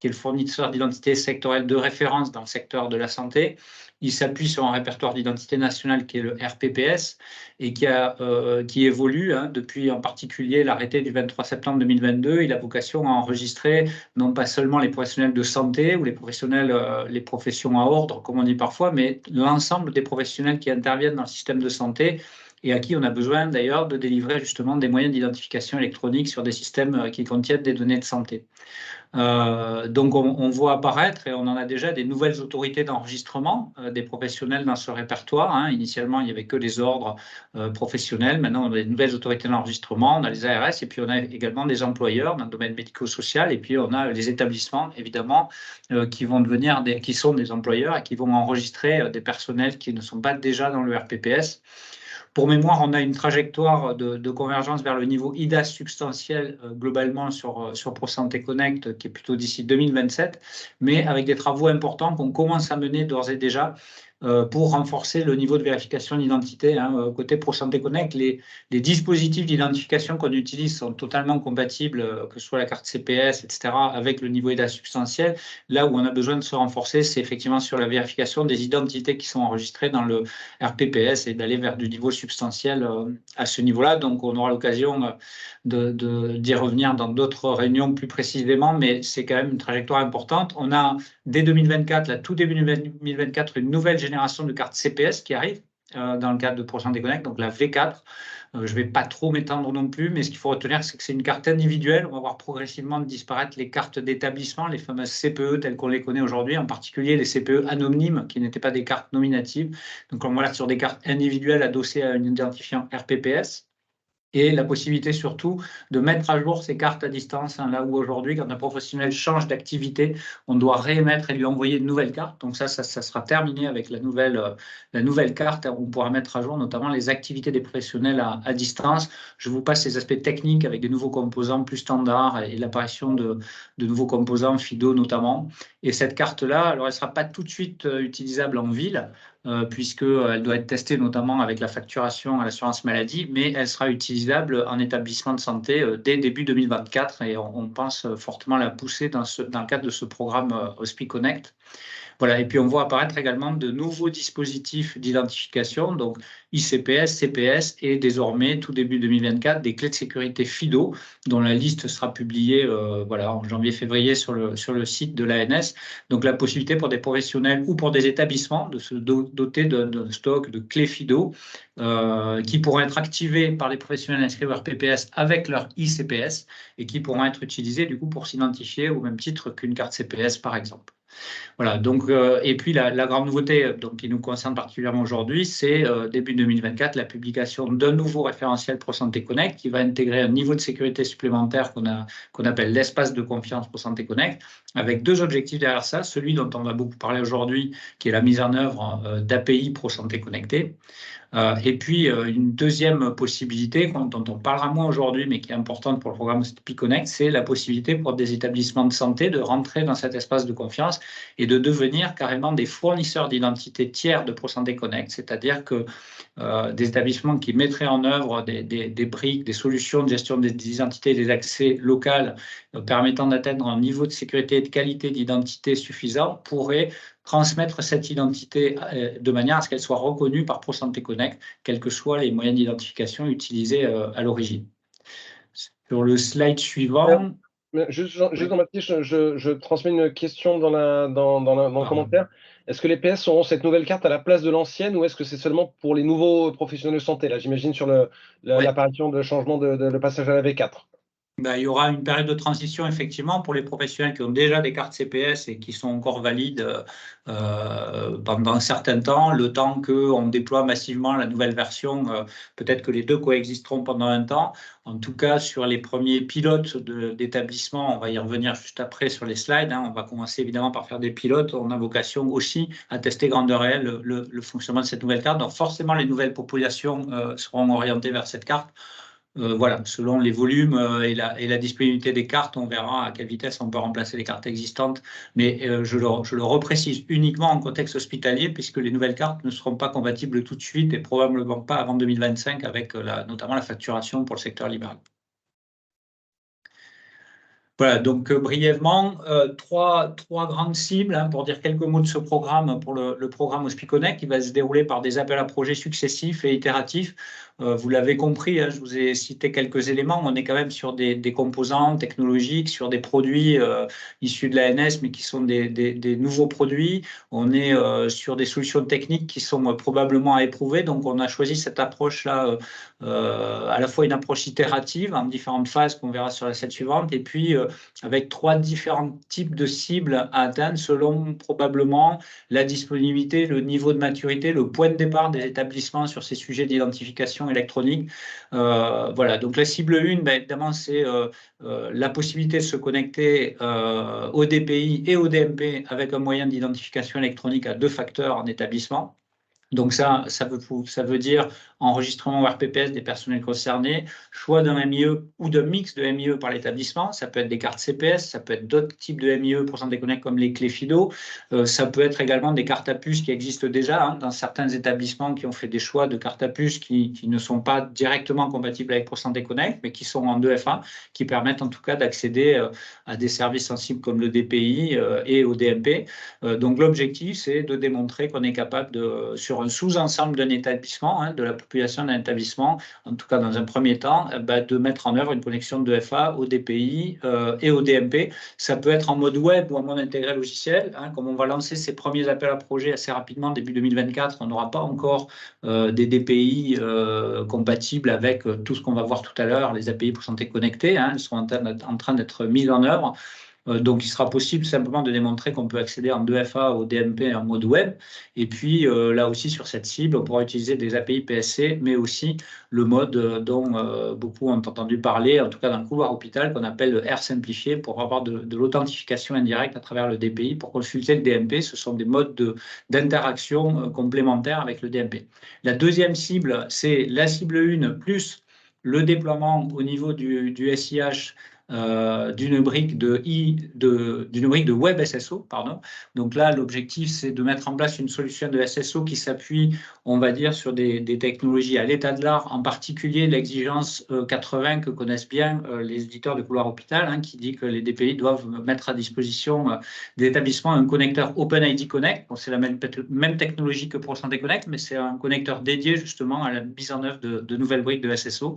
qui est le fournisseur d'identité sectorielle de référence dans le secteur de la santé. Il s'appuie sur un répertoire d'identité nationale qui est le RPPS et qui évolue depuis en particulier l'arrêté du 23 septembre 2022. Il a vocation à enregistrer non pas seulement les professionnels de santé ou les professionnels, les professions à ordre, comme on dit parfois, mais l'ensemble des professionnels qui interviennent dans le système de santé et à qui on a besoin d'ailleurs de délivrer justement des moyens d'identification électronique sur des systèmes qui contiennent des données de santé. Donc on voit apparaître, et on en a déjà, des nouvelles autorités d'enregistrement des professionnels dans ce répertoire. Initialement, il n'y avait que les ordres professionnels. Maintenant, on a des nouvelles autorités d'enregistrement, on a les ARS, et puis on a également des employeurs dans le domaine médico-social, et puis on a les établissements, évidemment, qui vont devenir qui sont des employeurs et qui vont enregistrer des personnels qui ne sont pas déjà dans le RPPS. Pour mémoire, on a une trajectoire de convergence vers le niveau IDAS substantiel globalement sur ProSanté Connect, qui est plutôt d'ici 2027, mais avec des travaux importants qu'on commence à mener d'ores et déjà pour renforcer le niveau de vérification d'identité. Côté ProSanté Connect, les dispositifs d'identification qu'on utilise sont totalement compatibles, que ce soit la carte CPS, etc., avec le niveau IDAS substantiel. Là où on a besoin de se renforcer, c'est effectivement sur la vérification des identités qui sont enregistrées dans le RPPS et d'aller vers du niveau substantiel à ce niveau-là. Donc, on aura l'occasion d'y revenir dans d'autres réunions plus précisément, mais c'est quand même une trajectoire importante. On a, dès 2024, là, tout début 2024, une nouvelle génération de cartes CPS qui arrive dans le cadre de ProSanté Connect, donc la V4. Je ne vais pas trop m'étendre non plus, mais ce qu'il faut retenir, c'est que c'est une carte individuelle. On va voir progressivement disparaître les cartes d'établissement, les fameuses CPE telles qu'on les connaît aujourd'hui, en particulier les CPE anonymes, qui n'étaient pas des cartes nominatives. Donc, on va sur des cartes individuelles adossées à un identifiant RPPS. Et la possibilité surtout de mettre à jour ces cartes à distance, là où aujourd'hui, quand un professionnel change d'activité, on doit réémettre et lui envoyer une nouvelle carte. Donc ça sera terminé avec la nouvelle carte. On pourra mettre à jour notamment les activités des professionnels à distance. Je vous passe les aspects techniques avec des nouveaux composants plus standards et l'apparition de nouveaux composants FIDO notamment. Et cette carte-là, alors elle ne sera pas tout de suite utilisable en ville, puisqu'elle doit être testée notamment avec la facturation à l'assurance maladie, mais elle sera utilisable en établissement de santé dès début 2024 et on pense fortement la pousser dans le cadre de ce programme HospiConnect. Voilà, et puis on voit apparaître également de nouveaux dispositifs d'identification, donc ICPS, CPS et désormais, tout début 2024, des clés de sécurité FIDO, dont la liste sera publiée en janvier-février sur le site de l'ANS. Donc la possibilité pour des professionnels ou pour des établissements de se doter d'un stock de clés FIDO qui pourront être activées par les professionnels inscrits au RPPS avec leur ICPS et qui pourront être utilisées du coup pour s'identifier au même titre qu'une carte CPS par exemple. Voilà, donc, et puis la grande nouveauté qui nous concerne particulièrement aujourd'hui, c'est début 2024, la publication d'un nouveau référentiel ProSanté Connect qui va intégrer un niveau de sécurité supplémentaire qu'on appelle l'espace de confiance ProSanté Connect, avec deux objectifs derrière ça. Celui dont on va beaucoup parler aujourd'hui, qui est la mise en œuvre d'API ProSanté Connecté. Et puis, une deuxième possibilité dont on parlera moins aujourd'hui, mais qui est importante pour le programme HospiConnect, c'est la possibilité pour des établissements de santé de rentrer dans cet espace de confiance et de devenir carrément des fournisseurs d'identité tiers de ProSanté Connect, c'est-à-dire que des établissements qui mettraient en œuvre des briques, des solutions de gestion des identités et des accès locaux permettant d'atteindre un niveau de sécurité et de qualité d'identité suffisant pourraient transmettre cette identité de manière à ce qu'elle soit reconnue par ProSanté Connect, quels que soient les moyens d'identification utilisés à l'origine. Sur le slide suivant... Juste Jean-Baptiste, je transmets une question dans le commentaire. Est-ce que les PS auront cette nouvelle carte à la place de l'ancienne ou est-ce que c'est seulement pour les nouveaux professionnels de santé? Là, j'imagine sur l'apparition de changement de passage à la V4. Il y aura une période de transition, effectivement, pour les professionnels qui ont déjà des cartes CPS et qui sont encore valides pendant un certain temps, le temps qu'on déploie massivement la nouvelle version. Peut-être que les deux coexisteront pendant un temps. En tout cas, sur les premiers pilotes d'établissement, on va y revenir juste après sur les slides. On va commencer évidemment par faire des pilotes. On a vocation aussi à tester grandeur réelle le fonctionnement de cette nouvelle carte. Donc forcément, les nouvelles populations seront orientées vers cette carte. Voilà, selon les volumes et la disponibilité des cartes, on verra à quelle vitesse on peut remplacer les cartes existantes. Mais je le reprécise uniquement en contexte hospitalier, puisque les nouvelles cartes ne seront pas compatibles tout de suite et probablement pas avant 2025 avec notamment la facturation pour le secteur libéral. Voilà, donc brièvement, trois grandes cibles, hein, pour dire quelques mots de ce programme, pour le programme HospiConnect, qui va se dérouler par des appels à projets successifs et itératifs. Vous l'avez compris, hein, je vous ai cité quelques éléments. On est quand même sur des composants technologiques, sur des produits issus de l'ANS, mais qui sont des nouveaux produits. On est sur des solutions techniques qui sont probablement à éprouver. Donc, on a choisi cette approche-là, à la fois une approche itérative en différentes phases qu'on verra sur la slide suivante, et puis avec 3 différents types de cibles à atteindre selon probablement la disponibilité, le niveau de maturité, le point de départ des établissements sur ces sujets d'identification électronique. Voilà, donc la cible 1, ben, évidemment, c'est la possibilité de se connecter au DPI et au DMP avec un moyen d'identification électronique à 2 facteurs en établissement. Donc ça veut dire enregistrement au RPPS des personnels concernés, choix d'un MIE ou d'un mix de MIE par l'établissement. Ça peut être des cartes CPS, ça peut être d'autres types de MIE pour s'en déconnecter comme les clés FIDO. Ça peut être également des cartes à puce qui existent déjà, hein, dans certains établissements qui ont fait des choix de cartes à puce qui ne sont pas directement compatibles avec ProSanté Connect, mais qui sont en 2FA, qui permettent en tout cas d'accéder à des services sensibles comme le DPI et au DMP. Donc l'objectif, c'est de démontrer qu'on est capable de, sur un sous-ensemble d'un établissement, hein, de la population d'un établissement, en tout cas dans un premier temps, de mettre en œuvre une connexion de FA au DPI et au DMP. Ça peut être en mode web ou en mode intégré logiciel. Hein, comme on va lancer ces premiers appels à projets assez rapidement, début 2024, on n'aura pas encore des DPI compatibles avec tout ce qu'on va voir tout à l'heure, les API pour santé connectée. Hein, elles sont en train d'être mises en œuvre. Donc, il sera possible simplement de démontrer qu'on peut accéder en 2FA au DMP en mode web. Et puis, là aussi, sur cette cible, on pourra utiliser des API PSC, mais aussi le mode dont beaucoup ont entendu parler, en tout cas dans le couloir hôpital, qu'on appelle le R simplifié, pour avoir de l'authentification indirecte à travers le DPI. Pour consulter le DMP, ce sont des modes d'interaction complémentaires avec le DMP. La deuxième cible, c'est la cible 1 plus le déploiement au niveau du SIH d'une brique de web SSO, pardon. Donc là, l'objectif, c'est de mettre en place une solution de SSO qui s'appuie, on va dire, sur des technologies à l'état de l'art, en particulier l'exigence 80 que connaissent bien les éditeurs de couloir hôpital, hein, qui dit que les DPI doivent mettre à disposition des établissements un connecteur OpenID Connect. Bon, c'est la même technologie que pour Santé Connect, mais c'est un connecteur dédié justement à la mise en œuvre de nouvelles briques de SSO.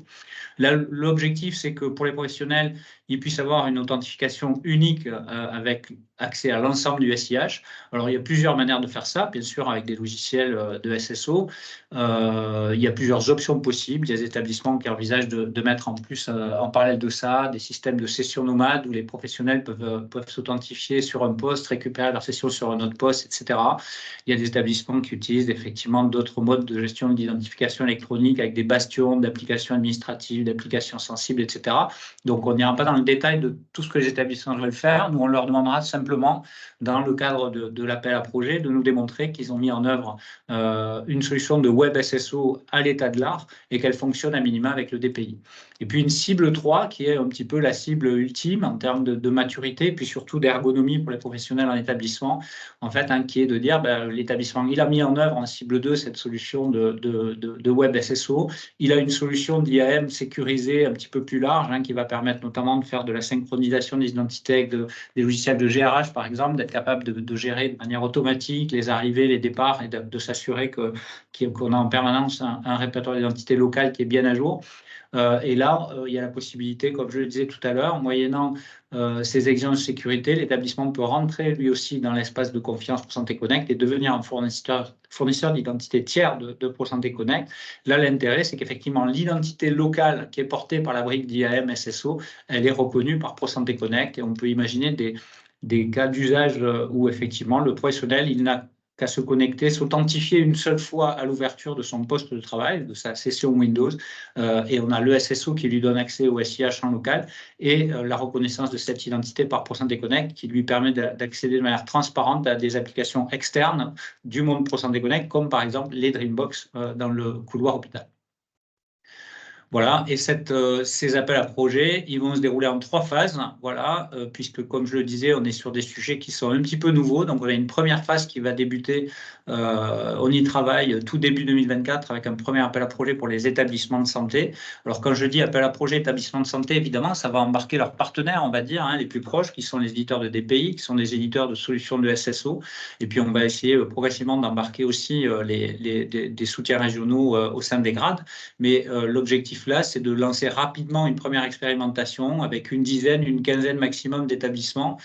Là, l'objectif, c'est que pour les professionnels, ils puissent avoir une authentification unique avec accès à l'ensemble du SIH. Alors, il y a plusieurs manières de faire ça, bien sûr, avec des logiciels de SSO. Il y a plusieurs options possibles. Il y a des établissements qui envisagent de mettre en plus, en parallèle de ça, des systèmes de session nomade où les professionnels peuvent s'authentifier sur un poste, récupérer leur session sur un autre poste, etc. Il y a des établissements qui utilisent effectivement d'autres modes de gestion d'identification électronique avec des bastions d'applications administratives, d'applications sensibles, etc. Donc, on n'ira pas dans le détail de tout ce que les établissements veulent faire. Nous, on leur demandera simplement, dans le cadre de l'appel à projet, de nous démontrer qu'ils ont mis en œuvre une solution de web SSO à l'état de l'art et qu'elle fonctionne à minima avec le DPI. Et puis une cible 3 qui est un petit peu la cible ultime en termes de maturité et puis surtout d'ergonomie pour les professionnels en établissement, en fait, hein, qui est de dire l'établissement, il a mis en œuvre en cible 2 cette solution de web SSO. Il a une solution d'IAM sécurisée un petit peu plus large, hein, qui va permettre notamment de faire de la synchronisation des identités avec des logiciels de GRH, par exemple, d'être capable de gérer de manière automatique les arrivées, les départs et de s'assurer qu'on a en permanence un répertoire d'identité locale qui est bien à jour. Et là, il y a la possibilité, comme je le disais tout à l'heure, moyennant ces exigences de sécurité, l'établissement peut rentrer lui aussi dans l'espace de confiance ProSanté Connect et devenir un fournisseur d'identité tiers de ProSanté Connect. Là, l'intérêt, c'est qu'effectivement, l'identité locale qui est portée par la brique d'IAM SSO, elle est reconnue par ProSanté Connect et on peut imaginer des cas d'usage où effectivement le professionnel, il n'a qu'à se connecter, s'authentifier une seule fois à l'ouverture de son poste de travail, de sa session Windows, et on a le SSO qui lui donne accès au SIH en local et la reconnaissance de cette identité par ProSanté Connect qui lui permet d'accéder de manière transparente à des applications externes du monde ProSanté Connect, comme par exemple les Dreambox dans le couloir hôpital. Voilà, et ces appels à projets, ils vont se dérouler en 3 phases, voilà, puisque comme je le disais, on est sur des sujets qui sont un petit peu nouveaux. Donc on a une première phase qui va débuter, on y travaille tout début 2024 avec un premier appel à projet pour les établissements de santé. Alors quand je dis appel à projet établissements de santé, évidemment, ça va embarquer leurs partenaires, on va dire, hein, les plus proches, qui sont les éditeurs de DPI, qui sont des éditeurs de solutions de SSO. Et puis on va essayer progressivement d'embarquer aussi des soutiens régionaux au sein des grades. Mais l'objectif là, c'est de lancer rapidement une première expérimentation avec une dizaine, une quinzaine maximum d'établissements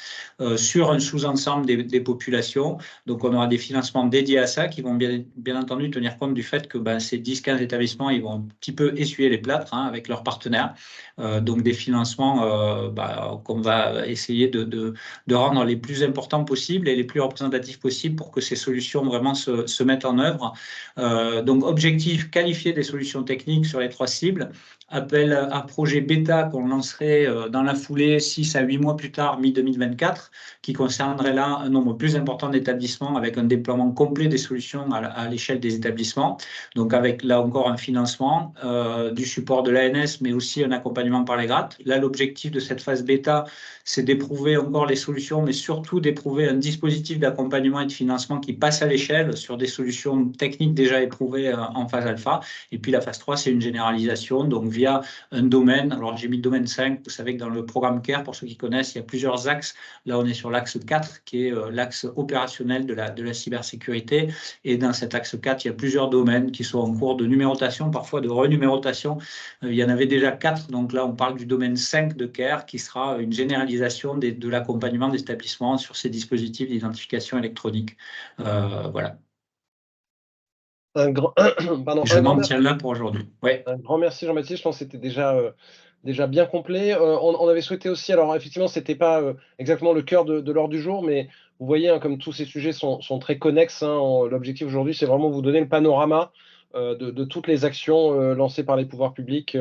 sur un sous-ensemble des populations. Donc, on aura des financements dédiés à ça qui vont bien entendu tenir compte du fait que ces 10-15 établissements, ils vont un petit peu essuyer les plâtres avec leurs partenaires. Donc, des financements qu'on va essayer de rendre les plus importants possibles et les plus représentatifs possibles pour que ces solutions vraiment se mettent en œuvre. Donc, objectif, qualifier des solutions techniques sur les 3 cibles. Appel à projet bêta qu'on lancerait dans la foulée 6 à 8 mois plus tard, mi-2024, qui concernerait là un nombre plus important d'établissements avec un déploiement complet des solutions à l'échelle des établissements. Donc avec là encore un financement, du support de l'ANS, mais aussi un accompagnement par les grades. Là, l'objectif de cette phase bêta, c'est d'éprouver encore les solutions, mais surtout d'éprouver un dispositif d'accompagnement et de financement qui passe à l'échelle sur des solutions techniques déjà éprouvées en phase alpha. Et puis la phase 3, c'est une généralisation, donc via un domaine. Alors j'ai mis le domaine 5, vous savez que dans le programme CARE, pour ceux qui connaissent, il y a plusieurs axes. Là, on est sur l'axe 4, qui est l'axe opérationnel de la cybersécurité. Et dans cet axe 4, il y a plusieurs domaines qui sont en cours de numérotation, parfois de renumérotation. Il y en avait déjà 4, donc là, on parle du domaine 5 de CARE, qui sera une généralisation de l'accompagnement des établissements sur ces dispositifs d'identification électronique. Voilà. Je m'en tiens là pour aujourd'hui. Ouais. Un grand merci Jean-Baptiste, je pense que c'était déjà bien complet. On avait souhaité aussi, alors effectivement, ce n'était pas exactement le cœur de l'ordre du jour, mais vous voyez, comme tous ces sujets sont très connexes, l'objectif aujourd'hui, c'est vraiment vous donner le panorama de toutes les actions lancées par les pouvoirs publics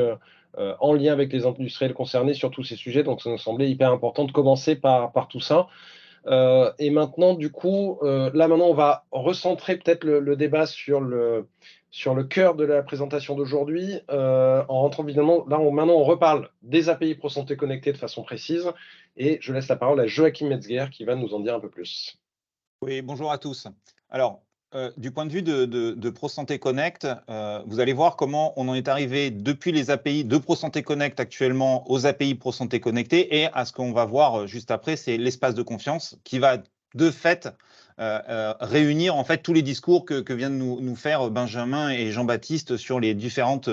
en lien avec les industriels concernés sur tous ces sujets. Donc, ça nous semblait hyper important de commencer par tout ça. Et maintenant, du coup, là maintenant, on va recentrer peut-être le débat sur le cœur de la présentation d'aujourd'hui, en rentrant évidemment, là, maintenant, on reparle des API Pro Santé Connectée de façon précise, et je laisse la parole à Joachim Metzger qui va nous en dire un peu plus. Oui, bonjour à tous. Alors, du point de vue de ProSanté Connect, vous allez voir comment on en est arrivé depuis les API de ProSanté Connect actuellement aux API ProSanté Connectée, et à ce qu'on va voir juste après, c'est l'espace de confiance qui va de fait réunir en fait tous les discours que viennent nous faire Benjamin et Jean-Baptiste sur les différentes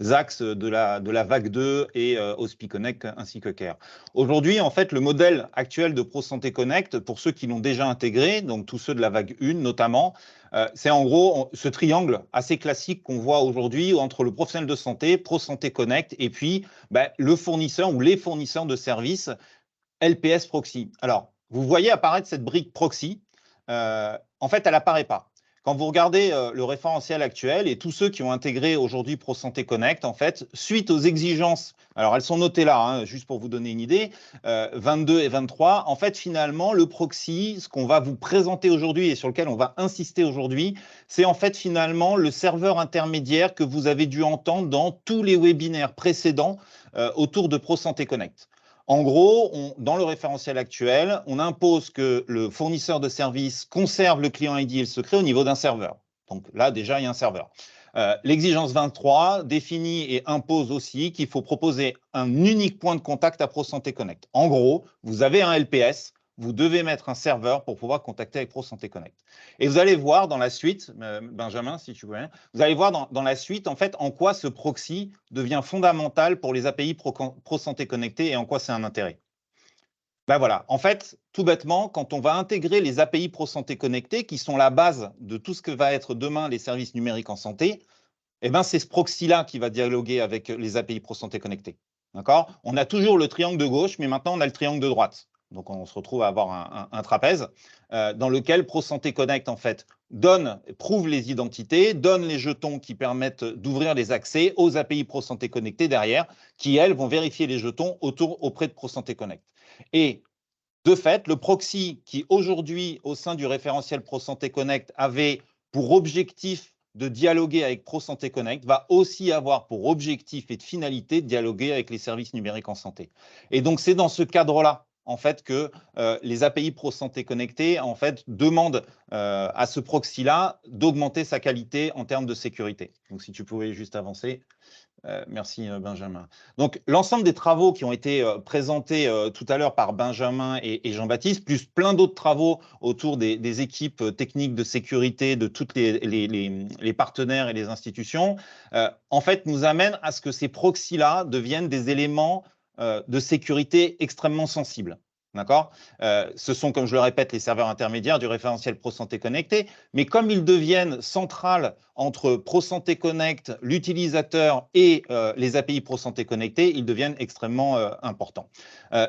axes de la vague 2 et OSPI Connect ainsi que CARE. Aujourd'hui, en fait, le modèle actuel de ProSanté Connect, pour ceux qui l'ont déjà intégré, donc tous ceux de la vague 1 notamment, c'est en gros ce triangle assez classique qu'on voit aujourd'hui entre le professionnel de santé, ProSanté Connect, et puis le fournisseur ou les fournisseurs de services LPS Proxy. Alors, vous voyez apparaître cette brique Proxy. En fait, elle n'apparaît pas. Quand vous regardez le référentiel actuel et tous ceux qui ont intégré aujourd'hui ProSanté Connect, en fait, suite aux exigences, alors elles sont notées là, juste pour vous donner une idée, 22 et 23, en fait, finalement, le proxy, ce qu'on va vous présenter aujourd'hui et sur lequel on va insister aujourd'hui, c'est en fait finalement le serveur intermédiaire que vous avez dû entendre dans tous les webinaires précédents autour de ProSanté Connect. En gros, dans le référentiel actuel, on impose que le fournisseur de service conserve le client ID et le secret au niveau d'un serveur. Donc là, déjà, il y a un serveur. L'exigence 23 définit et impose aussi qu'il faut proposer un unique point de contact à ProSanté Connect. En gros, vous avez un LPS, vous devez mettre un serveur pour pouvoir contacter avec ProSanté Connect. Et vous allez voir dans la suite, Benjamin, si tu veux, vous allez voir dans la suite, en fait, en quoi ce proxy devient fondamental pour les API ProSanté Connectée et en quoi c'est un intérêt. Voilà, en fait, tout bêtement, quand on va intégrer les API ProSanté Connectée, qui sont la base de tout ce que va être demain les services numériques en santé, c'est ce proxy-là qui va dialoguer avec les API ProSanté Connectée. D'accord ? On a toujours le triangle de gauche, mais maintenant on a le triangle de droite. Donc, on se retrouve à avoir un trapèze dans lequel ProSanté Connect, en fait, prouve les identités, donne les jetons qui permettent d'ouvrir les accès aux API ProSanté Connectée derrière, qui, elles, vont vérifier les jetons auprès de ProSanté Connect. Et de fait, le proxy qui, aujourd'hui, au sein du référentiel ProSanté Connect, avait pour objectif de dialoguer avec ProSanté Connect va aussi avoir pour objectif et de finalité de dialoguer avec les services numériques en santé. Et donc, c'est dans ce cadre-là en fait que les API ProSanté Connectée en fait demandent à ce proxy-là d'augmenter sa qualité en termes de sécurité. Donc, si tu pouvais juste avancer. Merci Benjamin. Donc l'ensemble des travaux qui ont été présentés tout à l'heure par Benjamin et Jean-Baptiste, plus plein d'autres travaux autour des équipes techniques de sécurité de tous les partenaires et les institutions, en fait nous amènent à ce que ces proxys-là deviennent des éléments de sécurité extrêmement sensibles. D'accord ? Ce sont, comme je le répète, les serveurs intermédiaires du référentiel ProSanté Connecté, mais comme ils deviennent centrales entre ProSanté Connect, l'utilisateur et les API ProSanté Connecté, ils deviennent extrêmement importants.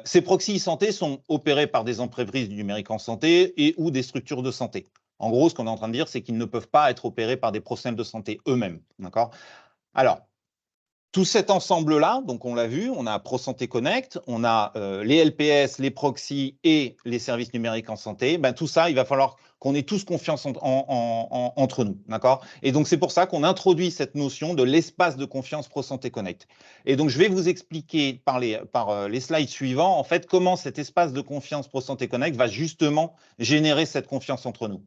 Ces proxys e-santé sont opérés par des entreprises du numérique en santé et ou des structures de santé. En gros, ce qu'on est en train de dire, c'est qu'ils ne peuvent pas être opérés par des professionnels de santé eux-mêmes. D'accord ? Alors, tout cet ensemble-là, donc on l'a vu, on a ProSanté Connect, on a les LPS, les proxys et les services numériques en santé. Ben, tout ça, il va falloir qu'on ait tous confiance entre nous, d'accord ? Et donc, c'est pour ça qu'on introduit cette notion de l'espace de confiance ProSanté Connect. Et donc, je vais vous expliquer par les slides suivants, en fait, comment cet espace de confiance ProSanté Connect va justement générer cette confiance entre nous.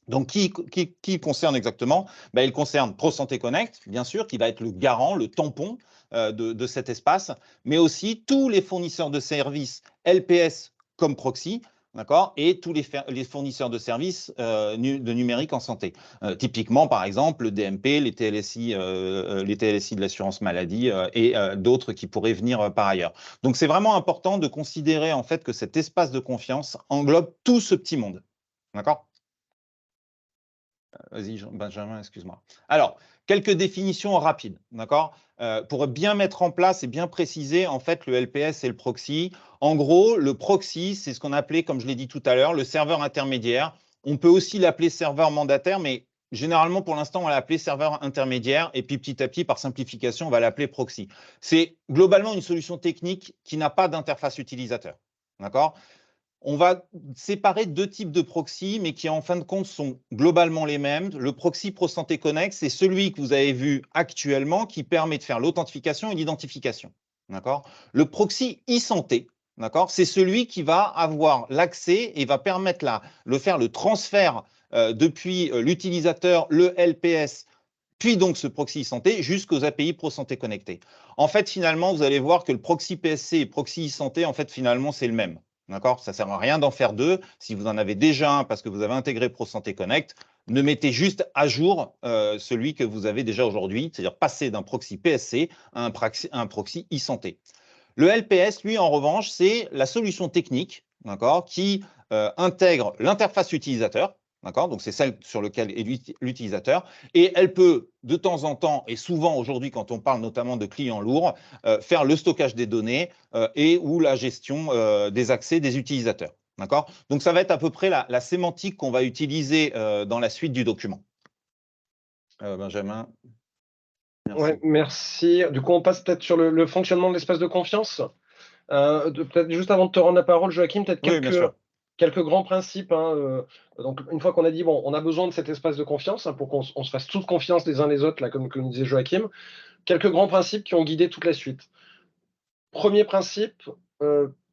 Donc, qui concerne exactement ? Ben, il concerne ProSanté Connect, bien sûr, qui va être le garant, le tampon de cet espace, mais aussi tous les fournisseurs de services LPS comme proxy, d'accord, et tous les fournisseurs de services de numérique en santé. Typiquement, par exemple, le DMP, les TLSI de l'assurance maladie et d'autres qui pourraient venir par ailleurs. Donc, c'est vraiment important de considérer en fait que cet espace de confiance englobe tout ce petit monde, d'accord ? Vas-y, Benjamin, excuse-moi. Alors, quelques définitions rapides, d'accord ? Pour bien mettre en place et bien préciser, en fait, le LPS et le proxy. En gros, le proxy, c'est ce qu'on appelait, comme je l'ai dit tout à l'heure, le serveur intermédiaire. On peut aussi l'appeler serveur mandataire, mais généralement, pour l'instant, on va l'appeler serveur intermédiaire. Et puis, petit à petit, par simplification, on va l'appeler proxy. C'est globalement une solution technique qui n'a pas d'interface utilisateur, d'accord ? On va séparer deux types de proxy, mais qui en fin de compte sont globalement les mêmes. Le proxy ProSanté Connect, c'est celui que vous avez vu actuellement qui permet de faire l'authentification et l'identification. Le proxy e-santé, c'est celui qui va avoir l'accès et va permettre de faire le transfert depuis l'utilisateur, le LPS, puis donc ce proxy e-santé jusqu'aux API ProSanté Connecté. En fait, finalement, vous allez voir que le proxy PSC et proxy e-santé, en fait, finalement, c'est le même. D'accord ? Ça ne sert à rien d'en faire deux. Si vous en avez déjà un parce que vous avez intégré ProSanté Connect, ne mettez juste à jour celui que vous avez déjà aujourd'hui, c'est-à-dire passer d'un proxy PSC à un proxy e-santé. Le LPS, lui, en revanche, c'est la solution technique, qui intègre l'interface utilisateur. Donc, c'est celle sur laquelle est l'utilisateur. Et elle peut, de temps en temps, et souvent aujourd'hui, quand on parle notamment de clients lourds, faire le stockage des données et ou la gestion des accès des utilisateurs. Donc, ça va être à peu près la sémantique qu'on va utiliser dans la suite du document. Benjamin. Merci. Ouais, merci. Du coup, on passe peut-être sur le fonctionnement de l'espace de confiance. Peut-être juste avant de te rendre la parole, Joachim, peut-être quelques grands principes. Donc, une fois qu'on a dit, bon, on a besoin de cet espace de confiance pour qu'on se fasse toute confiance les uns les autres, là, comme disait Joachim, quelques grands principes qui ont guidé toute la suite. Premier principe,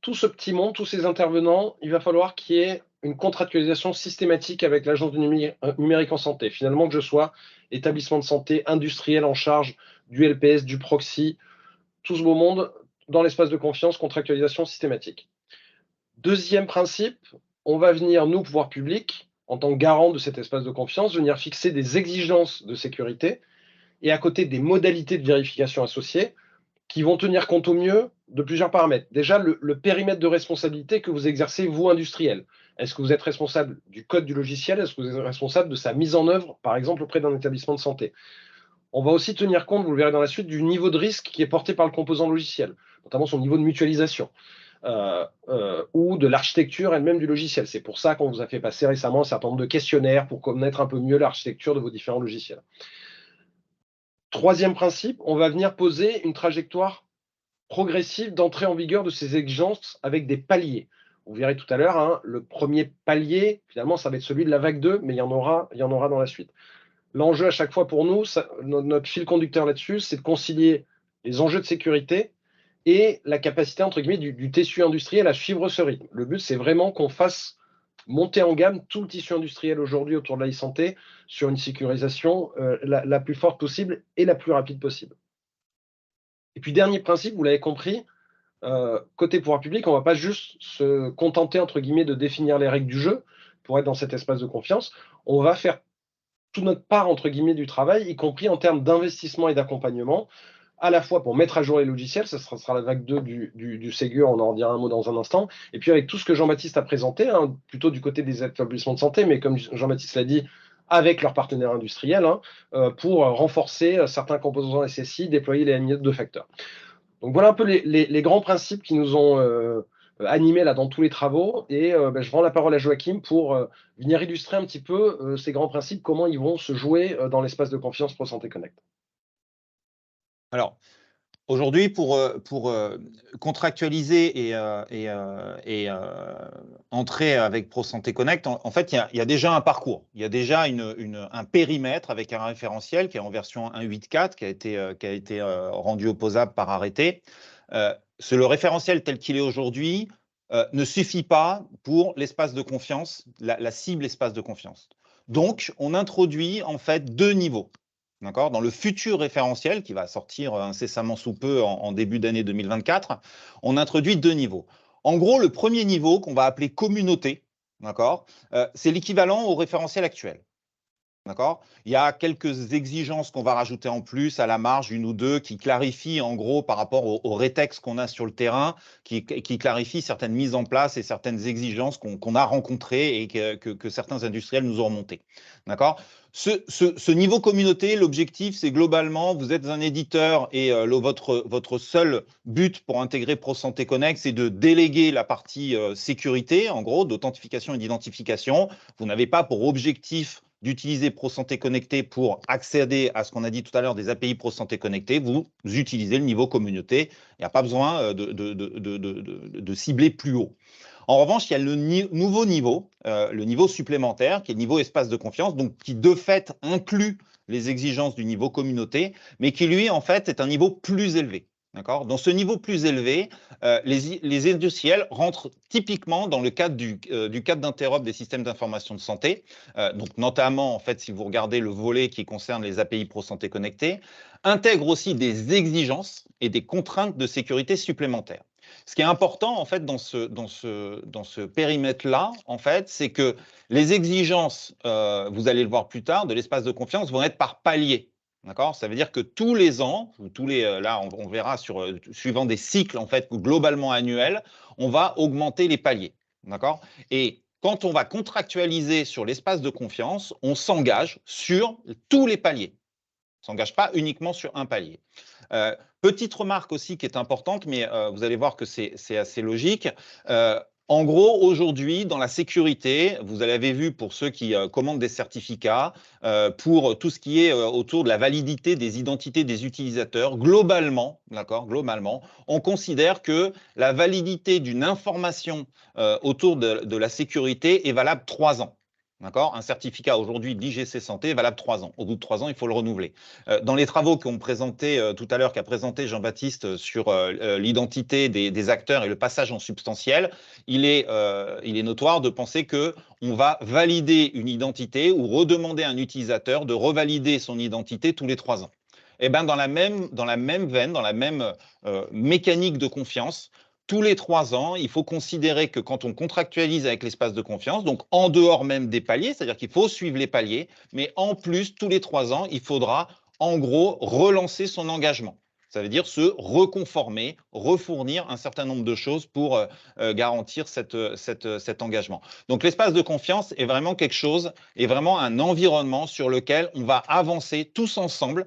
tout ce petit monde, tous ces intervenants, il va falloir qu'il y ait une contractualisation systématique avec l'agence du numérique en santé. Finalement, que je sois établissement de santé, industriel en charge du LPS, du proxy, tout ce beau monde, dans l'espace de confiance, contractualisation systématique. Deuxième principe, on va venir, nous, pouvoir public, en tant que garant de cet espace de confiance, venir fixer des exigences de sécurité et à côté des modalités de vérification associées qui vont tenir compte au mieux de plusieurs paramètres. Déjà, le périmètre de responsabilité que vous exercez, vous, industriel. Est-ce que vous êtes responsable du code du logiciel ? Est-ce que vous êtes responsable de sa mise en œuvre, par exemple, auprès d'un établissement de santé ? On va aussi tenir compte, vous le verrez dans la suite, du niveau de risque qui est porté par le composant logiciel, notamment son niveau de mutualisation ou de l'architecture elle-même du logiciel. C'est pour ça qu'on vous a fait passer récemment un certain nombre de questionnaires pour connaître un peu mieux l'architecture de vos différents logiciels. Troisième principe, on va venir poser une trajectoire progressive d'entrée en vigueur de ces exigences avec des paliers. Vous verrez tout à l'heure, le premier palier, finalement, ça va être celui de la vague 2, mais il y en aura dans la suite. L'enjeu à chaque fois pour nous, notre fil conducteur là-dessus, c'est de concilier les enjeux de sécurité et la capacité, entre guillemets, du tissu industriel à suivre ce rythme. Le but, c'est vraiment qu'on fasse monter en gamme tout le tissu industriel aujourd'hui autour de la e-santé sur une sécurisation la plus forte possible et la plus rapide possible. Et puis, dernier principe, vous l'avez compris, côté pouvoir public, on ne va pas juste se contenter, entre guillemets, de définir les règles du jeu pour être dans cet espace de confiance. On va faire toute notre part, entre guillemets, du travail, y compris en termes d'investissement et d'accompagnement, à la fois pour mettre à jour les logiciels, ce sera la vague 2 du Ségur, on en dira un mot dans un instant, et puis avec tout ce que Jean-Baptiste a présenté, hein, plutôt du côté des établissements de santé, mais comme Jean-Baptiste l'a dit, avec leurs partenaires industriels, hein, pour renforcer certains composants SSI, déployer les MIE de facteurs. Donc voilà un peu les grands principes qui nous ont animés là dans tous les travaux, et je rends la parole à Joachim pour venir illustrer un petit peu ces grands principes, comment ils vont se jouer dans l'espace de confiance ProSanté Connect. Alors, aujourd'hui, pour contractualiser et entrer avec ProSanté Connect, en fait, il y a déjà un parcours. Il y a déjà un périmètre avec un référentiel qui est en version 1.8.4 qui a été rendu opposable par arrêté. Le référentiel tel qu'il est aujourd'hui ne suffit pas pour l'espace de confiance, la cible espace de confiance. Donc, on introduit en fait 2 niveaux. Dans le futur référentiel qui va sortir incessamment sous peu en début d'année 2024, on introduit 2 niveaux. En gros, le premier niveau qu'on va appeler communauté, c'est l'équivalent au référentiel actuel. Il y a quelques exigences qu'on va rajouter en plus à la marge, 1 ou 2, qui clarifient en gros par rapport au rétex qu'on a sur le terrain, qui clarifient certaines mises en place et certaines exigences qu'on a rencontrées et que certains industriels nous ont remontées. Ce niveau communauté, l'objectif, c'est globalement, vous êtes un éditeur et votre seul but pour intégrer ProSanté Connect, c'est de déléguer la partie sécurité, en gros, d'authentification et d'identification. Vous n'avez pas pour objectif d'utiliser ProSanté Connecté pour accéder à ce qu'on a dit tout à l'heure des API ProSanté Connecté, vous utilisez le niveau communauté. Il n'y a pas besoin de cibler plus haut. En revanche, il y a le nouveau niveau, le niveau supplémentaire, qui est le niveau espace de confiance, donc qui de fait inclut les exigences du niveau communauté, mais qui lui, en fait, est un niveau plus élevé. Dans ce niveau plus élevé, les industriels rentrent typiquement dans le cadre du cadre d'interop des systèmes d'information de santé, donc notamment, en fait, si vous regardez le volet qui concerne les API ProSanté Connecté, intègrent aussi des exigences et des contraintes de sécurité supplémentaires. Ce qui est important, en fait, dans ce périmètre-là, en fait, c'est que les exigences, vous allez le voir plus tard, de l'espace de confiance vont être par palier. Ça veut dire que tous les ans, ou là, on verra suivant des cycles en fait globalement annuels, on va augmenter les paliers. Et quand on va contractualiser sur l'espace de confiance, on s'engage sur tous les paliers. On ne s'engage pas uniquement sur un palier. Petite remarque aussi qui est importante, mais vous allez voir que c'est assez logique. En gros, aujourd'hui, dans la sécurité, vous l'avez vu pour ceux qui commandent des certificats, pour tout ce qui est autour de la validité des identités des utilisateurs, globalement, on considère que la validité d'une information autour de la sécurité est valable 3 ans. Un certificat aujourd'hui d'IGC Santé est valable 3 ans. Au bout de 3 ans, il faut le renouveler. Dans les travaux qu'on présentait tout à l'heure, qu'a présenté Jean-Baptiste sur l'identité des acteurs et le passage en substantiel, il est notoire de penser qu'on va valider une identité ou redemander à un utilisateur de revalider son identité tous les 3 ans. Et bien, dans la même veine, dans la même mécanique de confiance, tous les 3 ans, il faut considérer que quand on contractualise avec l'espace de confiance, donc en dehors même des paliers, c'est-à-dire qu'il faut suivre les paliers, mais en plus, tous les 3 ans, il faudra en gros relancer son engagement. Ça veut dire se reconformer, refournir un certain nombre de choses pour garantir cet engagement. Donc l'espace de confiance est vraiment quelque chose, est vraiment un environnement sur lequel on va avancer tous ensemble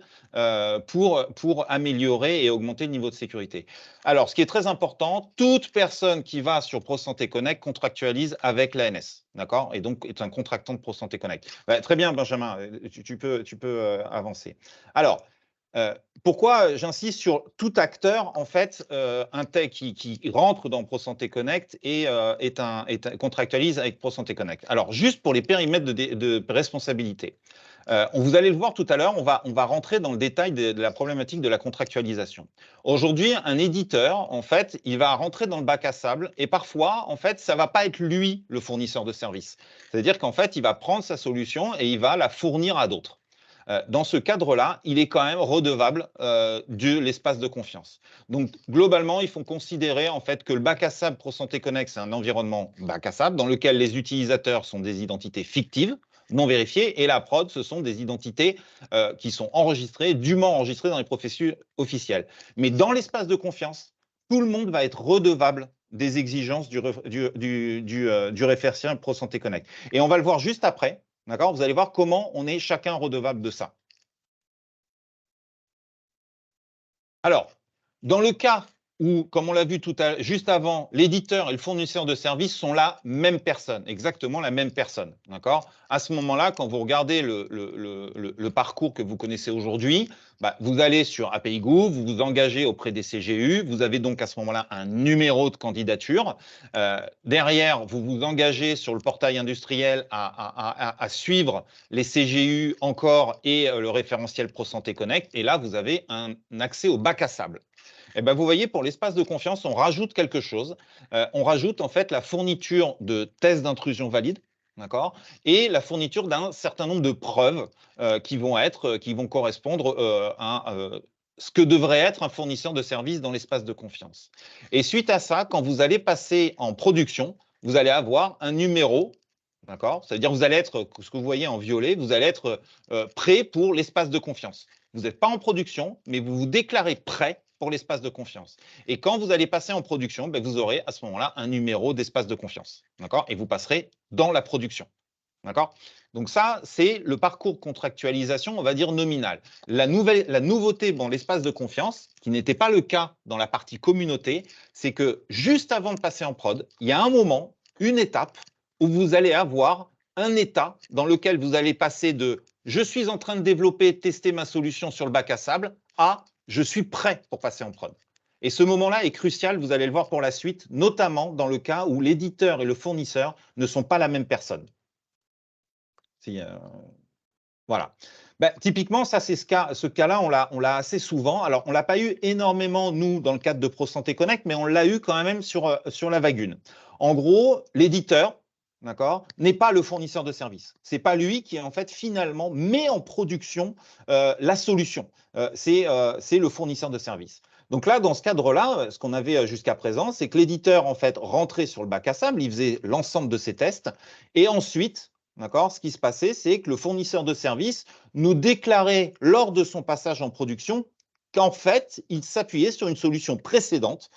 pour améliorer et augmenter le niveau de sécurité. Alors, ce qui est très important, toute personne qui va sur ProSanté Connect contractualise avec l'ANS, et donc est un contractant de ProSanté Connect. Très bien, Benjamin, tu peux avancer. Alors, pourquoi j'insiste sur tout acteur, en fait, qui rentre dans ProSanté Connect et contractualise avec ProSanté Connect. Alors, juste pour les périmètres de responsabilité. Vous allez le voir tout à l'heure, on va rentrer dans le détail de la problématique de la contractualisation. Aujourd'hui, un éditeur, en fait, il va rentrer dans le bac à sable et parfois, en fait, ça ne va pas être lui le fournisseur de service. C'est-à-dire qu'en fait, il va prendre sa solution et il va la fournir à d'autres. Dans ce cadre-là, il est quand même redevable de l'espace de confiance. Donc, globalement, il faut considérer en fait que le bac à sable ProSanté Connect, c'est un environnement bac à sable dans lequel les utilisateurs sont des identités fictives, non vérifiées, et la prod, ce sont des identités qui sont enregistrées, dûment enregistrées dans les processus officiels. Mais dans l'espace de confiance, tout le monde va être redevable des exigences du référentiel ProSanté Connect. Et on va le voir juste après. D'accord ? Vous allez voir comment on est chacun redevable de ça. Alors, dans le cas où, comme on l'a vu juste avant, l'éditeur et le fournisseur de services sont la même personne, exactement la même personne. D'accord ? À ce moment-là, quand vous regardez le parcours que vous connaissez aujourd'hui, vous allez sur API-Gouv, vous vous engagez auprès des CGU, vous avez donc à ce moment-là un numéro de candidature. Derrière, vous vous engagez sur le portail industriel à suivre les CGU encore et le référentiel ProSanté Connect. Et là, vous avez un accès au bac à sable. Eh ben, vous voyez, pour l'espace de confiance, on rajoute quelque chose. On rajoute en fait la fourniture de tests d'intrusion valides, d'accord, et la fourniture d'un certain nombre de preuves qui vont correspondre à ce que devrait être un fournisseur de services dans l'espace de confiance. Et suite à ça, quand vous allez passer en production, vous allez avoir un numéro. D'accord ? C'est-à-dire vous allez être, ce que vous voyez en violet, vous allez être prêt pour l'espace de confiance. Vous n'êtes pas en production, mais vous vous déclarez prêt pour l'espace de confiance. Et quand vous allez passer en production, vous aurez à ce moment-là un numéro d'espace de confiance. D'accord ? Et vous passerez dans la production. D'accord ? Donc ça, c'est le parcours contractualisation, on va dire nominal. La nouveauté dans l'espace de confiance, qui n'était pas le cas dans la partie communauté, c'est que juste avant de passer en prod, il y a un moment, une étape, où vous allez avoir un état dans lequel vous allez passer de « je suis en train de développer, tester ma solution sur le bac à sable » à « je suis prêt pour passer en prod ». Et ce moment-là est crucial, vous allez le voir pour la suite, notamment dans le cas où l'éditeur et le fournisseur ne sont pas la même personne. Voilà. Typiquement, ça, c'est ce cas-là, on l'a assez souvent. Alors, on ne l'a pas eu énormément, nous, dans le cadre de ProSanté Connect, mais on l'a eu quand même sur la vague 1. En gros, l'éditeur, d'accord, n'est pas le fournisseur de service. Ce n'est pas lui qui, en fait, finalement, met en production la solution. C'est le fournisseur de service. Donc là, dans ce cadre-là, ce qu'on avait jusqu'à présent, c'est que l'éditeur, en fait, rentrait sur le bac à sable, il faisait l'ensemble de ses tests, et ensuite, d'accord, ce qui se passait, c'est que le fournisseur de service nous déclarait lors de son passage en production qu'en fait, il s'appuyait sur une solution précédente